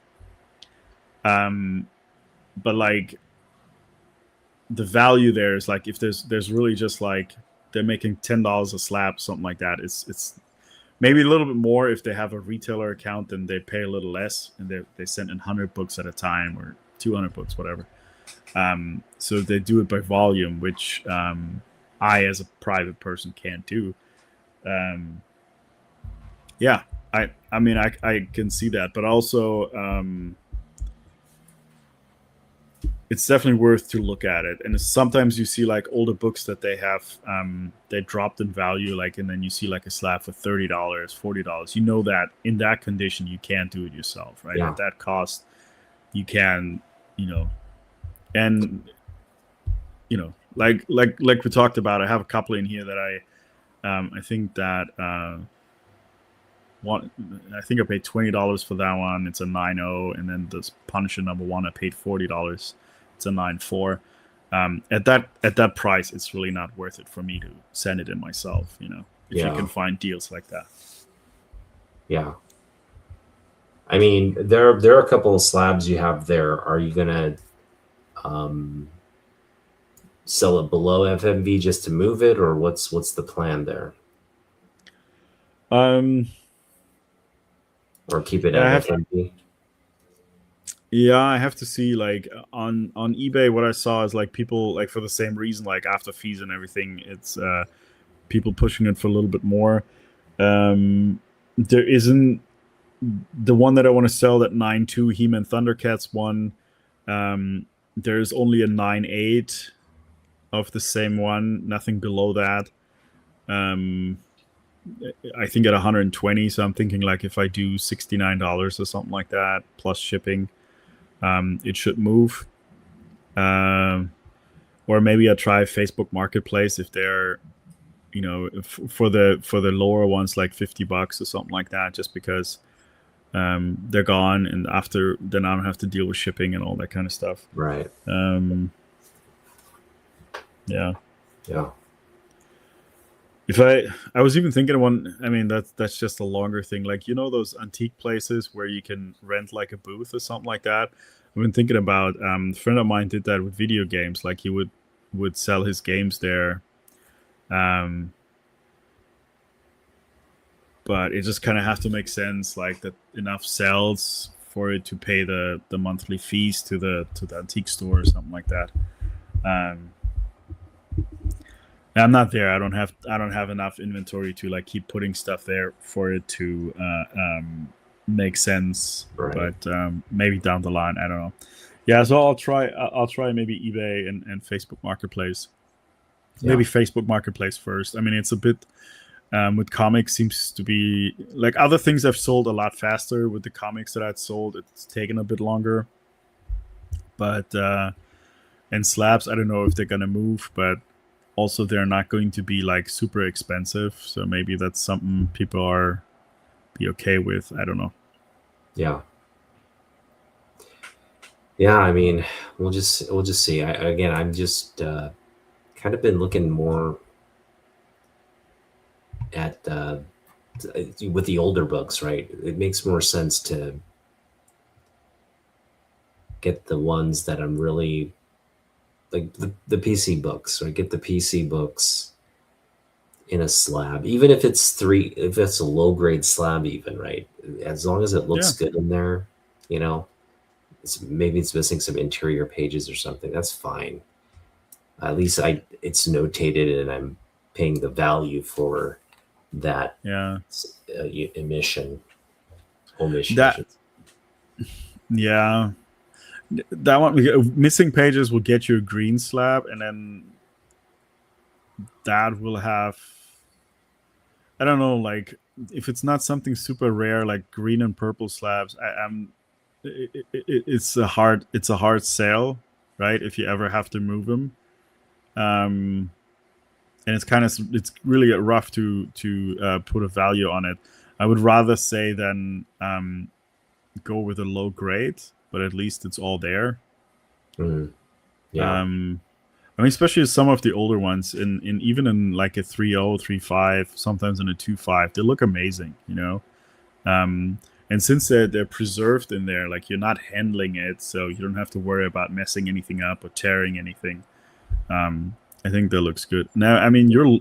But like the value there is like if there's really just like they're making $10 a slab, something like that. It's maybe a little bit more if they have a retailer account, then they pay a little less and they send in 100 books at a time or 200 books, whatever. So they do it by volume, which I as a private person can't do. Yeah, I mean I can see that, but also it's definitely worth to look at it. And sometimes you see like older books that they have they dropped in value, like, and then you see like a slab for $30, $40. You know that in that condition you can't do it yourself, right? Yeah. At that cost, you can, and like we talked about, I have a couple in here that I think that I think I paid $20 for that one. It's a 9.0, and then this Punisher #1 I paid $40. It's a 9.4. At that price, it's really not worth it for me to send it in myself. if you Yeah. can find deals like that. Yeah. I mean, there are a couple of slabs you have there. Are you gonna sell it below FMV just to move it, or what's the plan there? Um, Or keep it yeah, at FMV? I have to see, like, on eBay. What I saw is like people, like, for the same reason, like after fees and everything, it's people pushing it for a little bit more. There isn't the one that I want to sell, that 9.2 He-Man Thundercats one. There's only a 9.8 of the same one, nothing below that. I think at 120. So I'm thinking, like, if I do $69 or something like that plus shipping, it should move. Or maybe I try Facebook Marketplace if they're, for the lower ones, like $50 or something like that, just because they're gone, and after then I don't have to deal with shipping and all that kind of stuff. Right. Yeah. Yeah. If I was even thinking of one. I mean, that's just a longer thing. Like, those antique places where you can rent like a booth or something like that. I've been thinking about. A friend of mine did that with video games. Like, he would sell his games there. But it just kind of has to make sense, like, that enough sells for it to pay the monthly fees to the antique store or something like that. I'm not there. I don't have enough inventory to, like, keep putting stuff there for it to make sense. Right. But maybe down the line, I don't know. Yeah, so I'll try maybe eBay and Facebook Marketplace. Yeah. Maybe Facebook Marketplace first. I mean, it's a bit with comics seems to be like other things I've sold a lot faster. With the comics that I'd sold, it's taken a bit longer. But and slabs, I don't know if they're gonna move, but also they're not going to be like super expensive. So maybe that's something people are be okay with. I don't know. Yeah. Yeah, I mean, we'll just see. I'm just kind of been looking more at with the older books, right? It makes more sense to get the ones that I'm really like the PC books, or get the PC books in a slab, even if it's a low grade slab, even, right? As long as it looks good in there, maybe it's missing some interior pages or something. That's fine. At least it's notated, and I'm paying the value for that omission. Yeah, that one, missing pages will get you a green slab, and then that will have, I don't know, like, if it's not something super rare like green and purple slabs, it's a hard sale, right? If you ever have to move them, and it's really rough to put a value on it. I would rather say than go with a low grade, but at least it's all there. Yeah. I mean, especially some of the older ones, in even in like a 3.0, 3.5, sometimes in a 2.5, they look amazing, and since they're preserved in there, like, you're not handling it, so you don't have to worry about messing anything up or tearing anything. I think that looks good. Now, I mean, your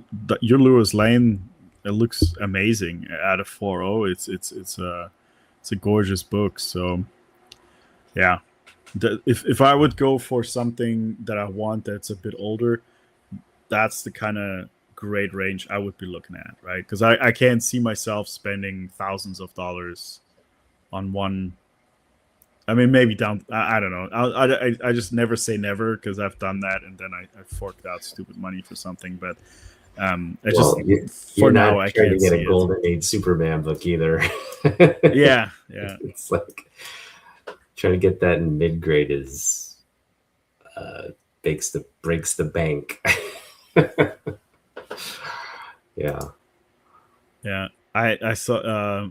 Lewis Lane, it looks amazing out of 4.0. It's a gorgeous book. So yeah, if I would go for something that I want that's a bit older, that's the kind of grade range I would be looking at, right? Because I can't see myself spending thousands of dollars on one. I mean, maybe down. I don't know. I just never say never, because I've done that, and then I forked out stupid money for something. But you're now not I trying can't to get see a Golden Age Superman book either. Yeah. It's like trying to get that in mid grade is breaks the bank. Yeah. I saw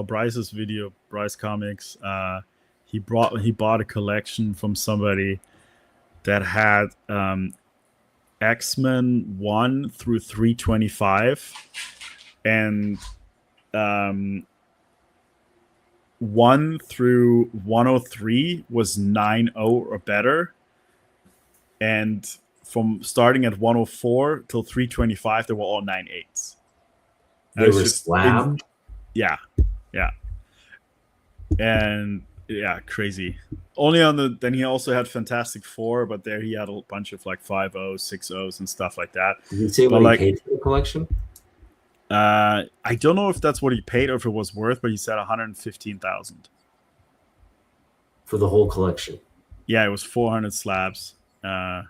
Bryce's video, Bryce Comics. He bought a collection from somebody that had X-Men 1 through 325, and 1 through 103 was 9.0 or better, and from starting at 104 till 325, they were all 9.8s. They were slabbed. Yeah, and yeah, crazy. Only on then he also had Fantastic Four, but there he had a bunch of like 5.0s, 6.0s, and stuff like that. Did you say what he paid for the collection? I don't know if that's what he paid or if it was worth, but he said 115,000 for the whole collection. Yeah, it was 400 slabs. Yeah.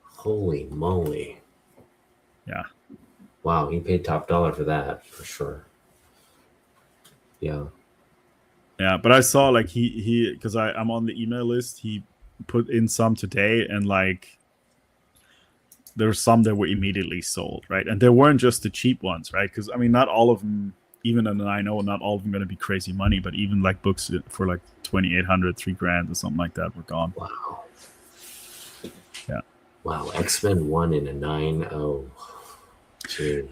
Holy moly! Yeah. Wow, he paid top dollar for that for sure. Yeah. Yeah, but I saw like he because I'm on the email list. He put in some today, and like there's some that were immediately sold, right? And there weren't just the cheap ones, right? Because I mean, not all of them, even in I know not all of them going to be crazy money, but even like books for like 2,800, $3,000 or something like that were gone. Wow. Yeah. Wow, X-Men 1 in a 9.0. Jeez.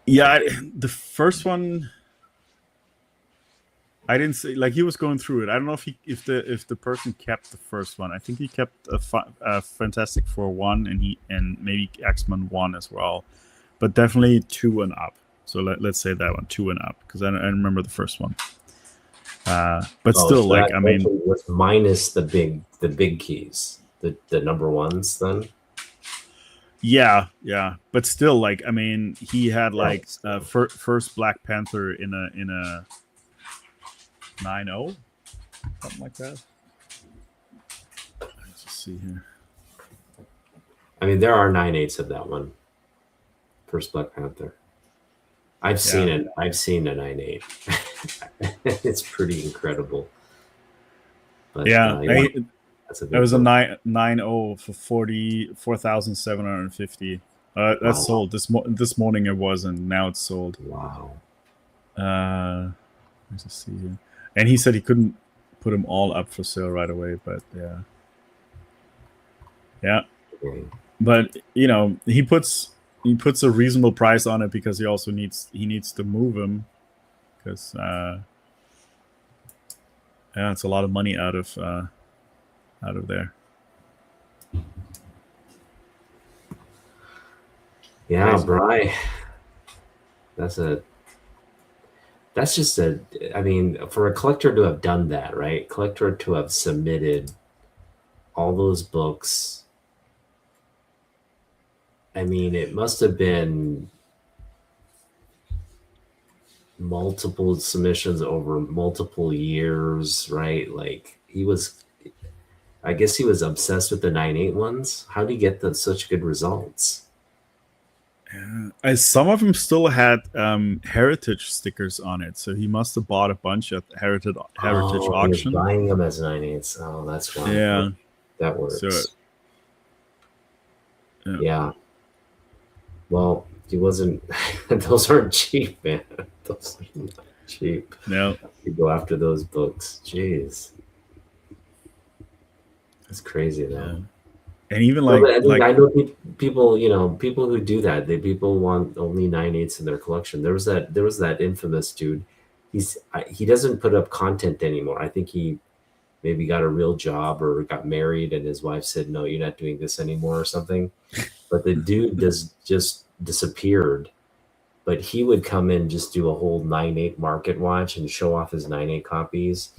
Yeah, the first one, I didn't say, like, he was going through it. I don't know if the person kept the first one. I think he kept a Fantastic Four 1 and maybe X-Men 1 as well, but definitely 2 and up. So let's say that one, 2 and up, because I remember the first one. But still, so like, I mean, was minus the big keys, the number ones then. Yeah, but still, like, I mean, he had like first Black Panther in a 9.0, something like that. Let's just see here. I mean, there are 9.8s of that one. First Black Panther. I've seen it. I've seen a 9.8. It's pretty incredible. But, it was a 9.0 for 4,750. That's sold this morning. It was, and now it's sold. Wow. Let's just see here. And he said he couldn't put them all up for sale right away, but yeah. But you know, he puts a reasonable price on it because he also needs to move them, because it's a lot of money out of there. Yeah, Bri. I mean, for a collector to have done that, right? Collector to have submitted all those books. I mean, it must have been multiple submissions over multiple years, right? Like I guess he was obsessed with the 9.8 ones. How did he get such good results? Some of them still had heritage stickers on it, so he must have bought a bunch at heritage auction. He was buying them as 9.8s. Oh, that's why. Yeah, that works. So, yeah. Well, he wasn't. Those aren't cheap, man. Those are not cheap. No. You go after those books. Jeez. That's crazy, though. Yeah. And even I know people, people who do that. People want only 9.8s in their collection. There was that infamous dude. He doesn't put up content anymore. I think he maybe got a real job or got married, and his wife said, "No, you're not doing this anymore," or something. But the dude just disappeared. But he would come in, just do a whole 9.8 market watch and show off his 9.8 copies.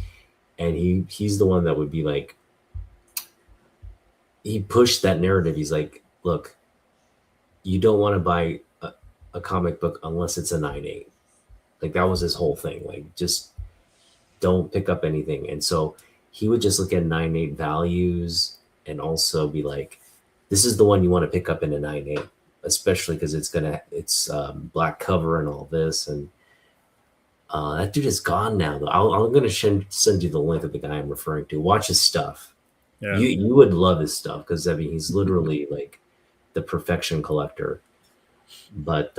And he's the one that would be like, he pushed that narrative. He's like, look, you don't want to buy a comic book unless it's a 9.8. Like, that was his whole thing. Like, just don't pick up anything. And so he would just look at 9.8 values and also be like, this is the one you want to pick up in a 9.8, especially because it's black cover and all this. And that dude is gone now, though. I'm going to send you the link of the guy I'm referring to. Watch his stuff. Yeah. You would love his stuff, because I mean, he's literally like the perfection collector. But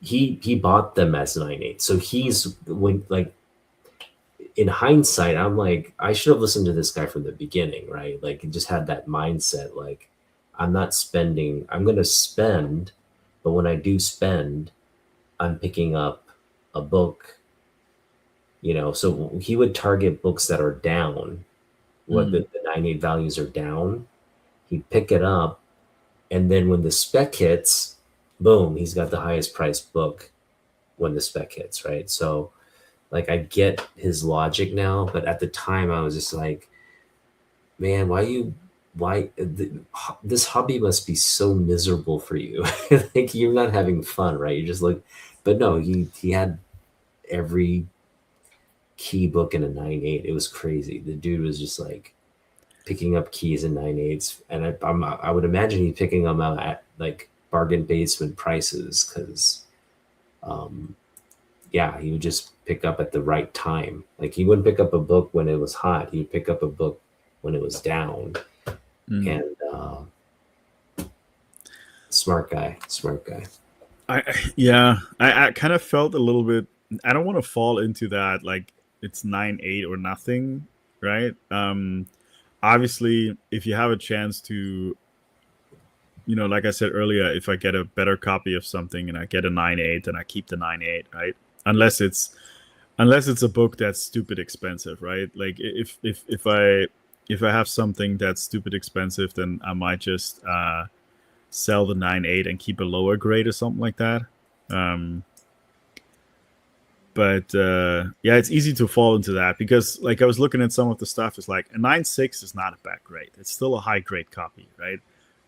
he bought them as 9.8, so in hindsight, I'm like, I should have listened to this guy from the beginning, right? Like, just had that mindset, like, I'm not spending, I'm going to spend, but when I do spend, I'm picking up a book, So he would target books that are down, what Mm, the 98 values are down. He'd pick it up, and then when the spec hits, boom, he's got the highest priced book when the spec hits, right? So, like, I get his logic now, but at the time I was just like, man, this hobby must be so miserable for you. Like, you're not having fun, right? You're just like, but no, he had every key book in a 9.8. It was crazy. The dude was just like picking up keys in 9.8s, and I would imagine he's picking them out at like bargain basement prices because, yeah, he would just pick up at the right time. Like, he wouldn't pick up a book when it was hot. He'd pick up a book when it was down. mm. And smart guy, smart guy. Yeah, I kind of felt a little bit. I don't want to fall into that like it's 9.8 or nothing, right? Obviously, if you have a chance to, like I said earlier, if I get a better copy of something and I get a 9.8, then I keep the 9.8, right? Unless it's a book that's stupid expensive, right? Like if I have something that's stupid expensive, then I might just sell the 9.8 and keep a lower grade or something like that. Um, but yeah, it's easy to fall into that because like I was looking at some of the stuff. It's like a 9.6 is not a bad grade. It's still a high grade copy, right?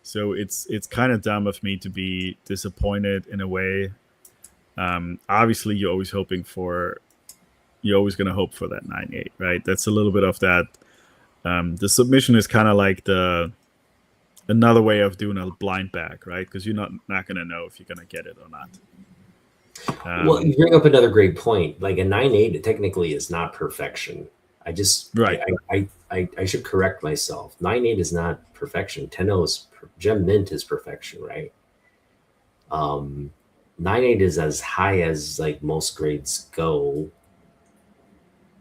So it's kind of dumb of me to be disappointed in a way. Obviously, you're always going to hope for that 9.8, right? That's a little bit of that. The submission is kind of like another way of doing a blind bag, right? Because you're not going to know if you're going to get it or not. Well, you bring up another great point. Like, a 9.8 technically is not perfection. Right. I should correct myself. 9.8 is not perfection. 10.0 is gem mint is perfection, right? 9.8 is as high as like most grades go.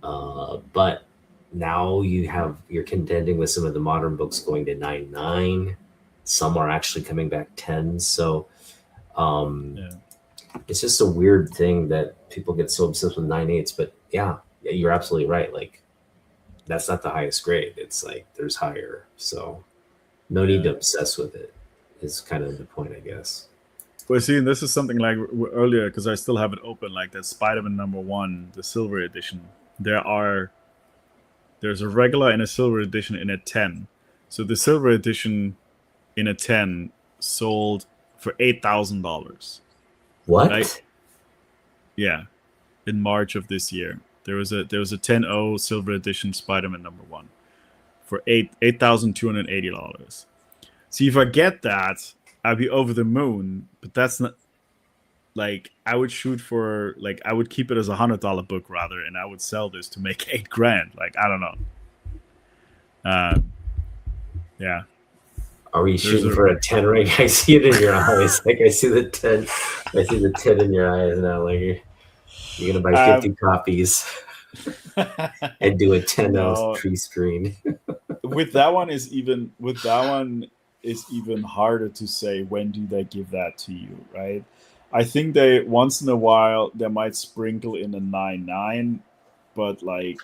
But now you're contending with some of the modern books going to 9.9. Some are actually coming back 10. So Yeah. it's just a weird thing that people get so obsessed with 9.8s. But yeah, you're absolutely right. Like, that's not the highest grade. It's like there's higher. So no need to obsess with it is kind of the point, I guess. Well, see, this is something like earlier because I still have it open. Like that Spider-Man #1, the silver edition. There's a regular and a silver edition in a 10. So the silver edition in a 10 sold for $8,000. What? Right? Yeah, in March of this year, there was a 10.0 silver edition Spider-Man #1 for $8,280. See, if I get that, I'd be over the moon. But that's not like I would shoot for like I would keep it as $100 book rather, and I would sell this to make $8,000. Like I don't know. Yeah. Are we shooting for a 10 ring? I see it in your eyes. Like, I see the 10. I see the 10 in your eyes now. Like, you're gonna buy 50 copies and do a 10 tree screen. With that one is even harder to say when do they give that to you, right? I think they once in a while they might sprinkle in a 9.9, but like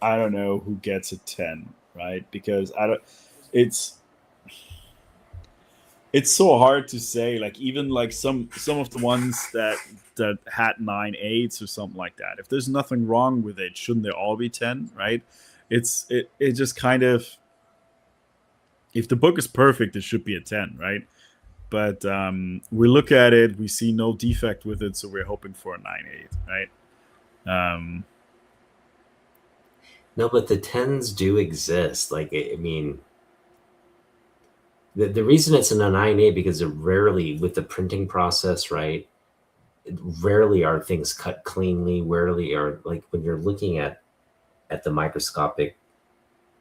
I don't know who gets a 10, right? Because I don't. It's so hard to say. Like even like some of the ones that had 9.8s or something like that. If there's nothing wrong with it, shouldn't they all be 10? Right? It just kind of, if the book is perfect, it should be a 10, right? But we look at it, we see no defect with it, so we're hoping for a 9.8, right? No, but the 10s do exist. Like, I mean, the reason it's in a 9.8 because it rarely, with the printing process, right? Rarely are things cut cleanly. Rarely are, like, when you're looking at the microscopic,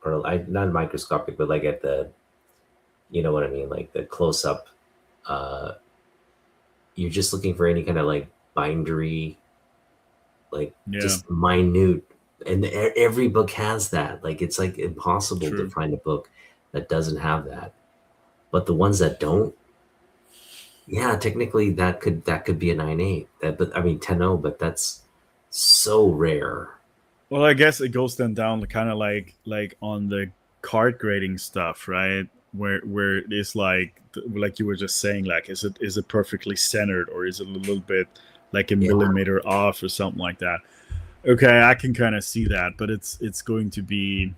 or not microscopic, but like at the, you know what I mean, like the close up. You're just looking for any kind of like bindery, like Yeah, just minute. And every book has that. Like it's like impossible to true. find a book that doesn't have that. But the ones that don't, yeah, technically that could be a 9.8. That, but I mean 10.0, but that's so rare. Well, I guess it goes then down kind of like on the card grading stuff, right? Where it is like you were just saying, like is it perfectly centered, or is it a little bit like a Yeah, millimeter off or something like that? Okay, I can kind of see that, but it's going to be,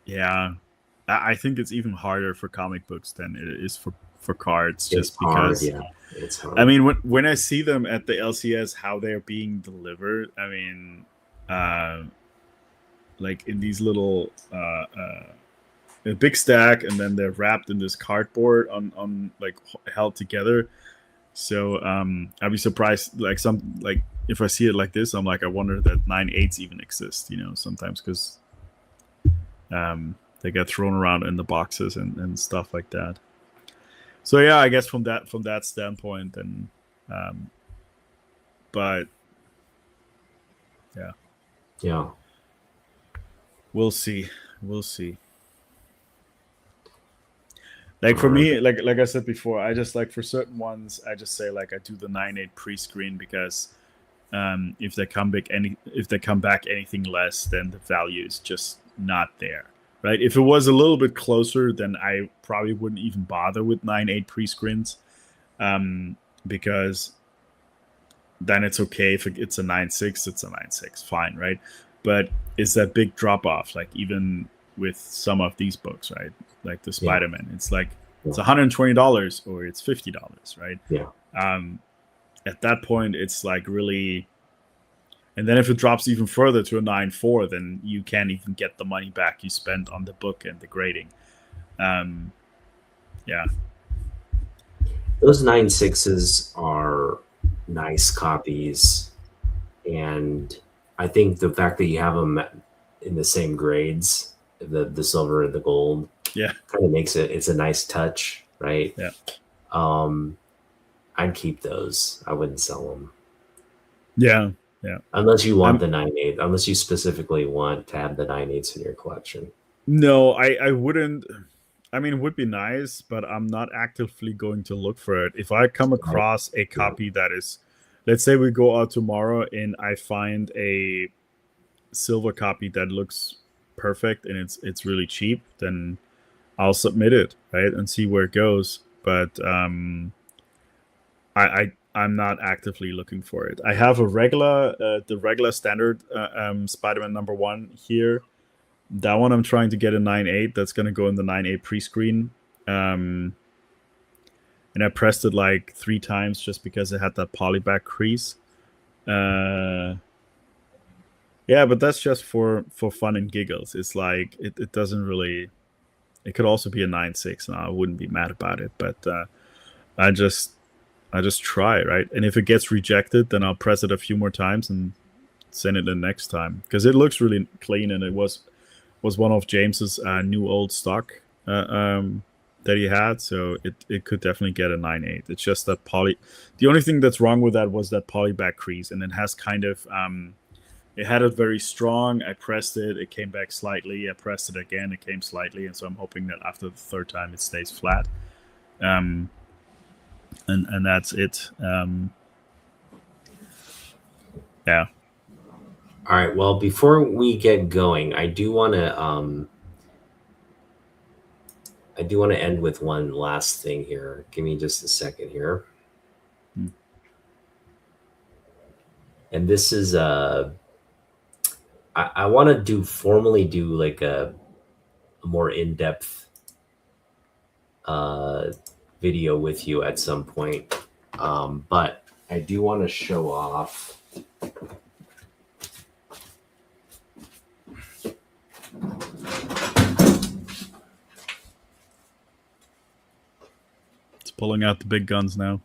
yeah. I think it's even harder for comic books than it is for cards, it's just hard. because Yeah, it's I hard. mean, when I see them at the LCS, how they're being delivered, I mean, uh, like in these little a big stack, and then they're wrapped in this cardboard on like held together. So I'd be surprised, like if I see it like this, I'm like, I wonder that 9.8s even exist, sometimes, because they get thrown around in the boxes and stuff like that. So yeah, I guess from that standpoint, and um, but yeah, Yeah. we'll see. We'll see. Like All for right. me, like I said before, I just like for certain ones, I just say like I do the 9.8 pre-screen, because if they come back anything less, then the value is just not there, right? If it was a little bit closer, then I probably wouldn't even bother with 9.8 pre-screens, um, because then it's okay. If it's a 9.6, it's a 9.6, fine, right? But it's that big drop off, like even with some of these books, right? Like the Yeah. Spider-Man, it's like Yeah. it's $120 or it's $50, right? Yeah. Um, at that point, it's like really, and then if it drops even further to a 9.4, then you can't even get the money back you spent on the book and the grading. Um, yeah, Those 9.6s are nice copies, and I think the fact that you have them in the same grades, the silver and the gold, yeah, kind of makes it's a nice touch, right? yeah, Um, I'd keep those. I wouldn't sell them yeah, yeah. unless you want I'm the 9.8. Unless you specifically want to have the 9.8s in your collection. No, I wouldn't. I mean, it would be nice, but I'm not actively going to look for it. If I come Right? across a Yeah. copy that is, let's say we go out tomorrow and I find a silver copy that looks perfect and it's really cheap, then I'll submit it, right, and see where it goes. But I'm not actively looking for it. I have the regular standard Spider-Man #1 here. That one I'm trying to get a 9.8. That's gonna go in the 9.8 pre-screen. And I pressed it like 3 times just because it had that polyback crease. Yeah, but that's just for fun and giggles. It's like it doesn't really. It could also be a 9.6, and I wouldn't be mad about it. But I just try, right, and if it gets rejected, then I'll press it a few more times and send it the next time, because it looks really clean, and it was one of James's new old stock that he had, so it could definitely get a 9.8. It's just that the only thing that's wrong with that was that polyback crease, and it has kind of it had it very strong. I pressed it came back slightly. I pressed it again, it came slightly, and so I'm hoping that after the third time it stays flat. And that's it. Yeah. All right. Well, before we get going, I do want to end with one last thing here. Give me just a second here. Hmm. And this is I want to formally do like a more in-depth video with you at some point. But I do want to show off It's pulling out the big guns now.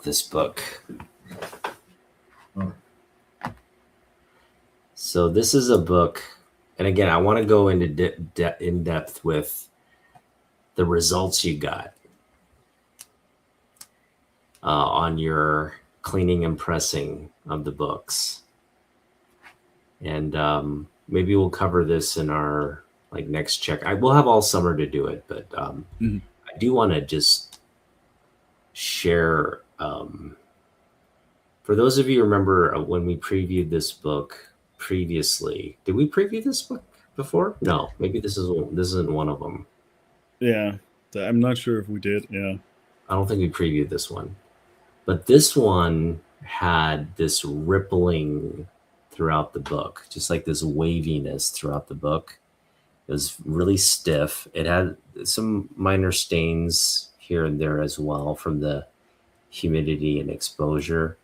this book. So this is a book, and again, I want to go into in depth with the results you got. on your cleaning and pressing of the books. And maybe we'll cover this in our like next check. We'll have all summer to do it, but Mhm. I do want to just share. For those of you who remember when we previewed this book previously, did we preview this book before? No, maybe this isn't one of them. Yeah, I'm not sure if we did. Yeah. I don't think we previewed this one, but this one had this rippling throughout the book, just like this waviness throughout the book. It was really stiff. It had some minor stains here and there as well from the humidity and exposure.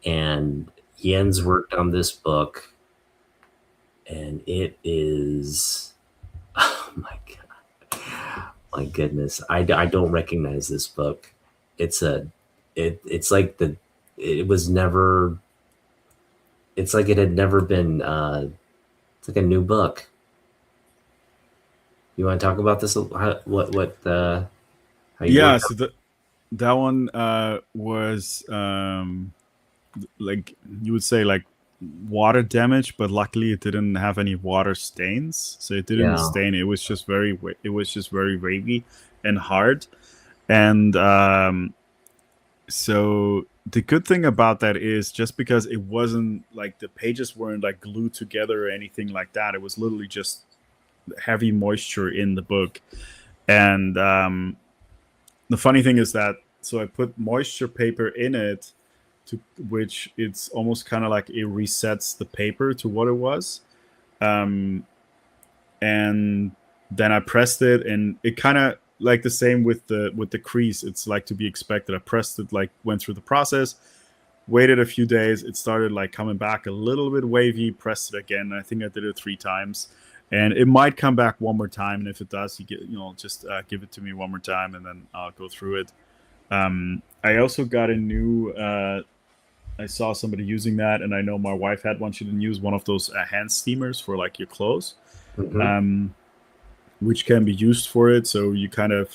And Jens worked on this book, and it is, oh my goodness. I don't recognize this book. It's like it was never, it's like it had never been, it's like a new book. You want to talk about this? How you Yeah. worked So that one was like you would say like water damage, but luckily it didn't have any water stains, so it didn't Yeah. stain. It was just very wavy and hard. And so the good thing about that is just because it wasn't like the pages weren't like glued together or anything like that, it was literally just heavy moisture in the book. And the funny thing is that so I put moisture paper in it, to which it's almost kind of like it resets the paper to what it was. And then I pressed it, and it kind of like the same with the crease. It's like to be expected. I pressed it, like went through the process, waited a few days. It started like coming back a little bit wavy. Pressed it again. I think I did it 3 times, and it might come back one more time. And if it does, just give it to me one more time, and then I'll go through it. I also got a new. I saw somebody using that, and I know my wife had one. She didn't use one of those hand steamers for like your clothes, Mm-hmm. which can be used for it. So you kind of,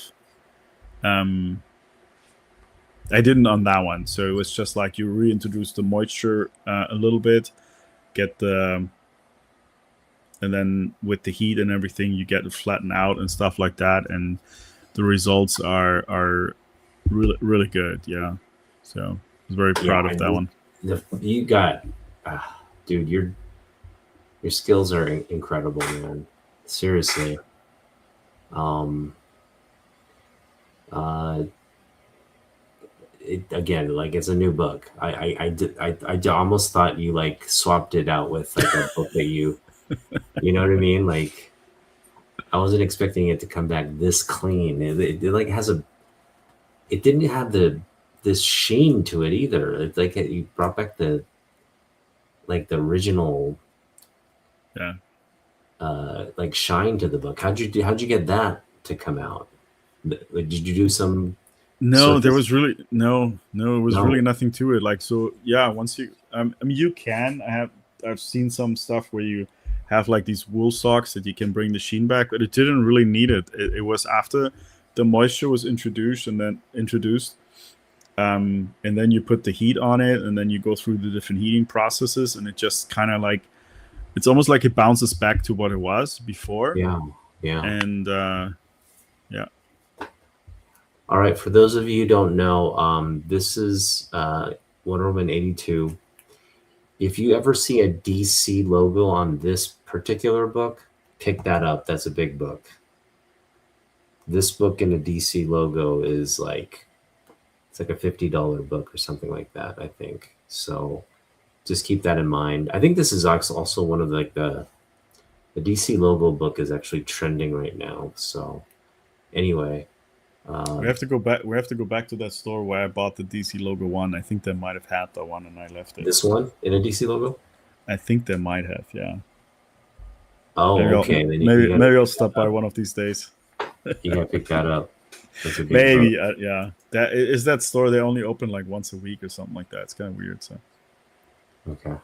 I didn't on that one. So it was just like you reintroduce the moisture a little bit, get the, and then with the heat and everything, you get it flattened out and stuff like that, and the results are really good. Yeah, so I was very Yeah, proud of that one. you got, dude, your skills are incredible, man. Seriously. Um, uh, again, like it's a new book. I almost thought you like swapped it out with like a book that you know what I mean? Like I wasn't expecting it to come back this clean. It like has it didn't have this sheen to it either. It's like you brought back the original Yeah. like shine to the book. How'd you get that to come out? Did you do some No, there surface? was really no. It was really No. nothing to it. Like so, yeah. Once you, I mean, you can. I've seen some stuff where you have like these wool socks that you can bring the sheen back, but it didn't really need it. It was after the moisture was introduced, and then you put the heat on it, and then you go through the different heating processes, and it just kind of like it's almost like it bounces back to what it was before, Yeah. Yeah. and yeah. All right. For those of you who don't know, this is Wonder Woman 82. If you ever see a DC logo on this particular book, pick that up. That's a big book. This book and a DC logo is like it's like a $50 book or something like that, I think. So just keep that in mind. I think this is also one of like the DC logo book is actually trending right now. So anyway, We have to go back. We have to go back to that store where I bought the DC logo one. I think they might have had that one, and I left it. this one in a DC logo. I think they might have. Yeah. Oh, okay. Then you got to Maybe I'll pick that stop by up. one of these days. You got to pick that up. That's a big book. Maybe. Yeah. That is that store. They only open like once a week or something like that. It's kind of weird. So. Okay.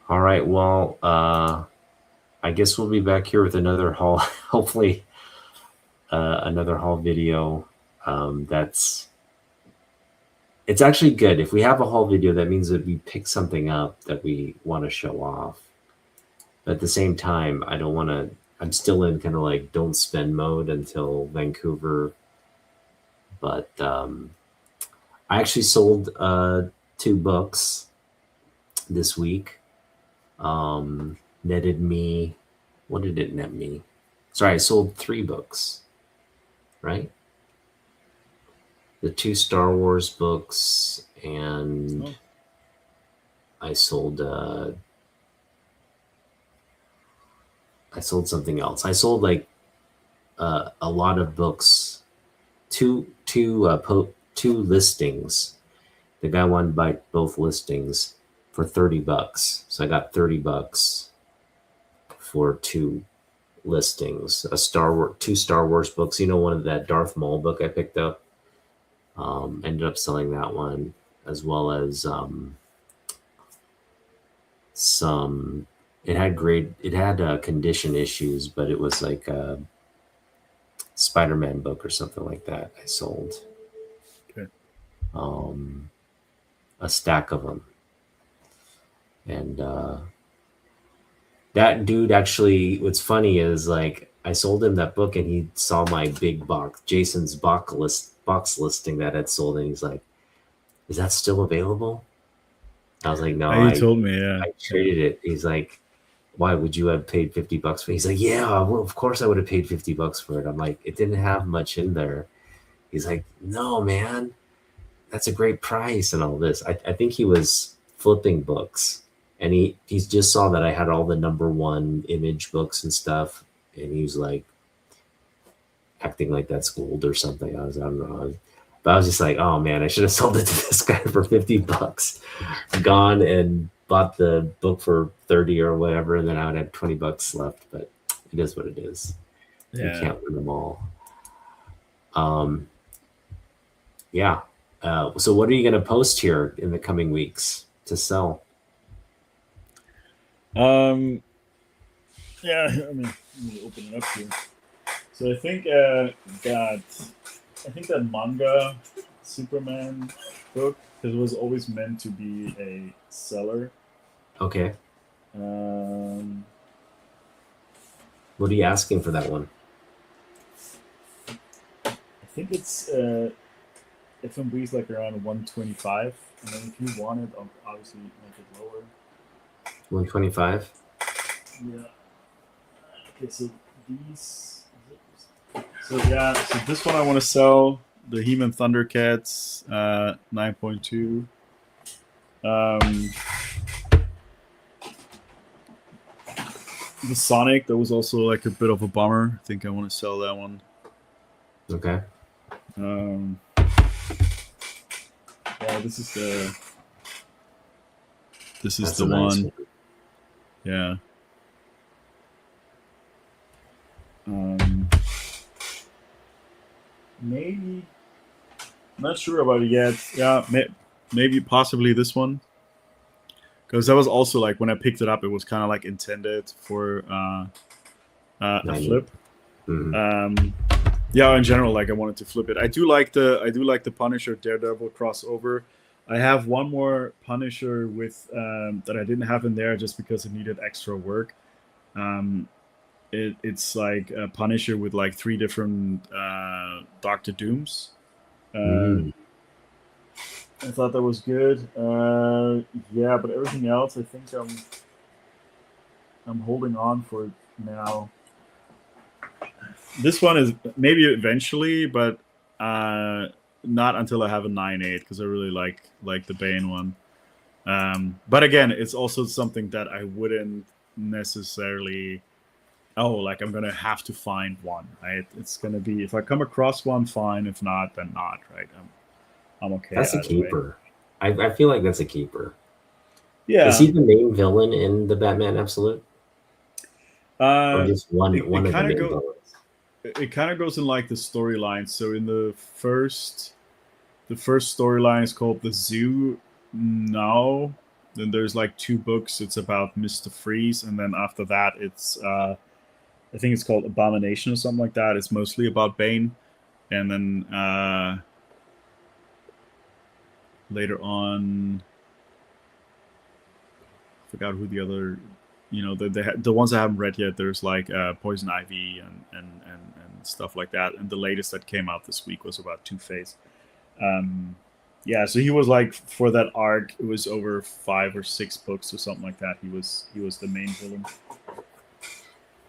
All right. Well, I guess we'll be back here with another haul. Hopefully, another haul video. That's It's actually good. If we have a haul video, that means that we pick something up that we want to show off. But at the same time, I don't want to. I'm still in kind of like don't spend mode until Vancouver. But I actually sold 2 books this week. Netted me. What did it net me? Sorry, I sold 3 books. Right. The 2 Star Wars books, and I sold something else. I sold like a lot of books, two listings. The guy wanted to buy both listings for $30. So I got $30 for 2 listings. 2 Star Wars books. You know, one of that Darth Maul book I picked up. Ended up selling that one, as well as some. It had condition issues, but it was like a Spider-Man book or something like that. I sold. Okay. A stack of them, and that dude actually. What's funny is like I sold him that book, and he saw my big box, Jason's box listing that I'd sold, and he's like, "Is that still available?" I was like, "No, You told me, yeah. I traded it." He's like, "Why would you have paid $50 for it?" He's like, "Yeah, well, of course I would have paid $50 for it." I'm like, "It didn't have much in there." He's like, "No, man, that's a great price," and all this. I think he was flipping books, and he just saw that I had all the #1 image books and stuff, and he was like acting like that's gold or something. I don't know. But I was just like, oh man, I should have sold it to this guy for $50. Gone and bought the book for 30 or whatever, and then I would have $20 left. But it is what it is. Yeah. You can't win them all. Yeah. So what are you going to post here in the coming weeks to sell? Yeah, I mean, let me open it up here. So I think that manga Superman book, because it was always meant to be a seller. Okay. What are you asking for that one? I think it's FMB is like around 125, and then if you want it, I'll obviously make it lower. 125. Yeah. Okay, so these. So yeah, so this one I want to sell, the He-Man Thundercats 9.2. The Sonic, that was also like a bit of a bummer. I think I want to sell that one. Okay. Yeah, this is That's the a nice one. Yeah. Maybe. I'm not sure about it yet. Yeah, maybe possibly this one. Because that was also like when I picked it up, it was kind of like intended for a flip. Mm-hmm. Yeah, in general, like I wanted to flip it. I do like the Punisher Daredevil crossover. I have one more Punisher with that I didn't have in there just because it needed extra work. It's like a Punisher with like 3 different Doctor Dooms. I thought that was good. Yeah, but everything else, I think I'm holding on for now. This one is maybe eventually, but not until I have a 9.8 because I really like the Bane one. But again, it's also something that I wouldn't necessarily. Oh, like I'm gonna have to find one, right? It's gonna be if I come across one, fine. If not, then not, right? I'm okay. That's a keeper. I feel like that's a keeper. Yeah. Is he the main villain in the Batman Absolute? Or just one of the main villains? It kind of goes in like the storyline. So in the first storyline is called The Zoo Now. Then there's like 2 books. It's about Mr. Freeze, and then after that, it's I think it's called Abomination or something like that. It's mostly about Bane, and then later on, I forgot who the other, the ones I haven't read yet. There's like Poison Ivy and stuff like that. And the latest that came out this week was about Two-Face. Yeah, so he was like, for that arc, it was over 5 or 6 books or something like that. He was the main villain.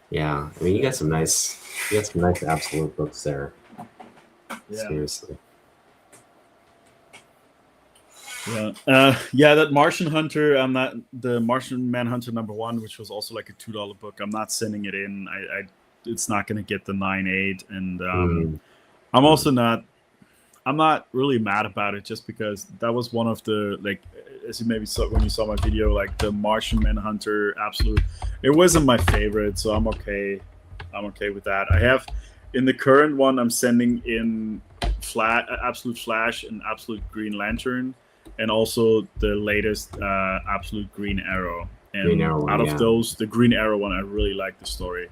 Yeah, I mean, you got some nice absolute books there. Yeah. Seriously. Yeah, yeah. That Martian Hunter, I'm not the Martian Manhunter #1, which was also like a $2 book. I'm not sending it in. It's not going to get the 9.8, and I'm also not. I'm not really mad about it, just because that was one of the, like, as you maybe saw when you saw my video, like the Martian Manhunter Absolute. It wasn't my favorite, so I'm okay. I'm okay with that. I have, in the current one, I'm sending in Absolute Flash and Absolute Green Lantern, and also the latest Absolute Green Arrow. And Green Arrow, out of those, the Green Arrow one, I really like the story.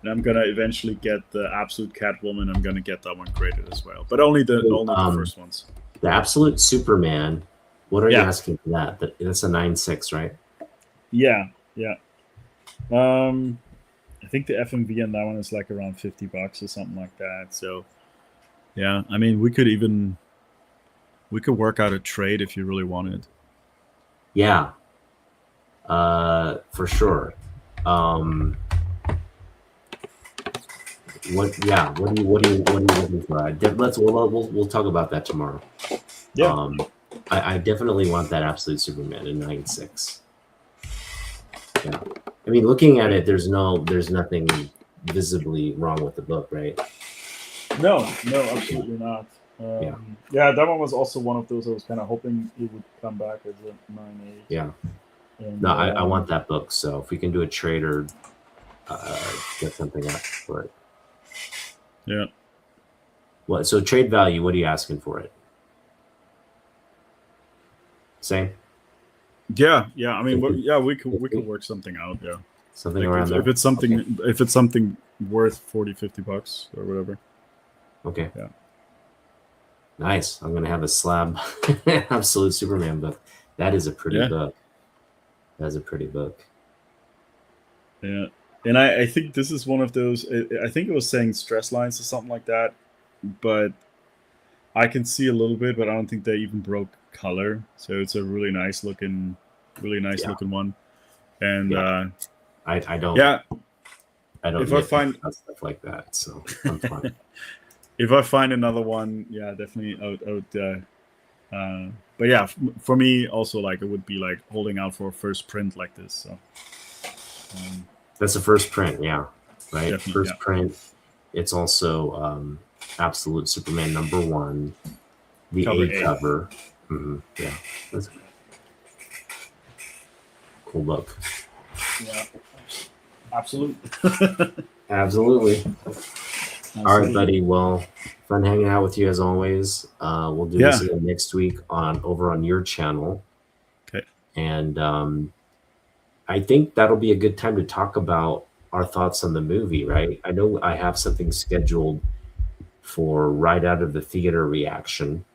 And I'm gonna eventually get the Absolute Catwoman. I'm gonna get that one graded as well, but only the first ones. The Absolute Superman. What are you asking for that? That's a 9.6, right? Yeah. I think the FMV on that one is like around $50 or something like that. So, yeah, I mean, we could work out a trade if you really wanted. Yeah, for sure. What do you looking for? We'll talk about that tomorrow. Yeah. I definitely want that Absolute Superman in 9.6. Yeah. I mean, looking at it, there's nothing visibly wrong with the book, right? No, absolutely not. Yeah, that one was also one of those I was kind of hoping it would come back as a 9.8. Yeah. And, no, I want that book. So if we can do a trade or get something out for it. Yeah. What? So trade value, what are you asking for it? Same? Yeah. I mean, we could work something out. Yeah. Something like around there. If it's something worth $40-$50 or whatever. Okay. Yeah. Nice. I'm gonna have a slab Absolute Superman book. That is a pretty book. That's a pretty book. Yeah. And I think this is one of those, I think it was saying stress lines or something like that, but I can see a little bit, but I don't think they even broke color. So it's a really nice looking one. And I don't. Yeah. I don't. If I find stuff like that, so I'm fine. If I find another one, yeah, definitely I would. But yeah, for me also, like, it would be like holding out for a first print like this. So. That's the first print, yeah, right. Definitely, first print. It's also Absolute Superman #1, the A cover. Yeah, that's a cool book. Yeah, absolutely. Absolutely. All right, buddy. Well, fun hanging out with you as always. We'll do this again next week over on your channel. Okay. And I think that'll be a good time to talk about our thoughts on the movie, right? I know I have something scheduled for right out of the theater reaction,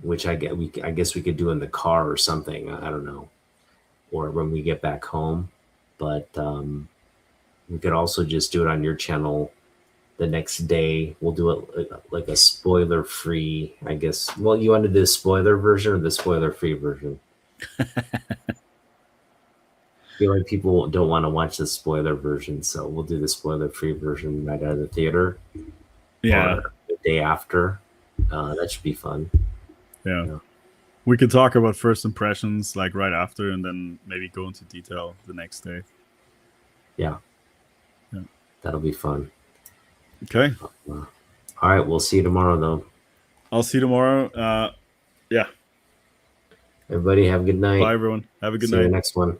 which I guess we could do in the car or something. I don't know, or when we get back home. But we could also just do it on your channel the next day. We'll do it like a spoiler-free, I guess. Well, you want to do the spoiler version or the spoiler-free version? I feel like people don't want to watch the spoiler version, so we'll do the spoiler-free version right out of the theater. Yeah. Or the day after. That should be fun. Yeah. We could talk about first impressions like right after, and then maybe go into detail the next day. Yeah. That'll be fun. Okay. All right. We'll see you tomorrow, though. I'll see you tomorrow. Yeah. Everybody have a good night. Bye, everyone. Have a good night. See you next one.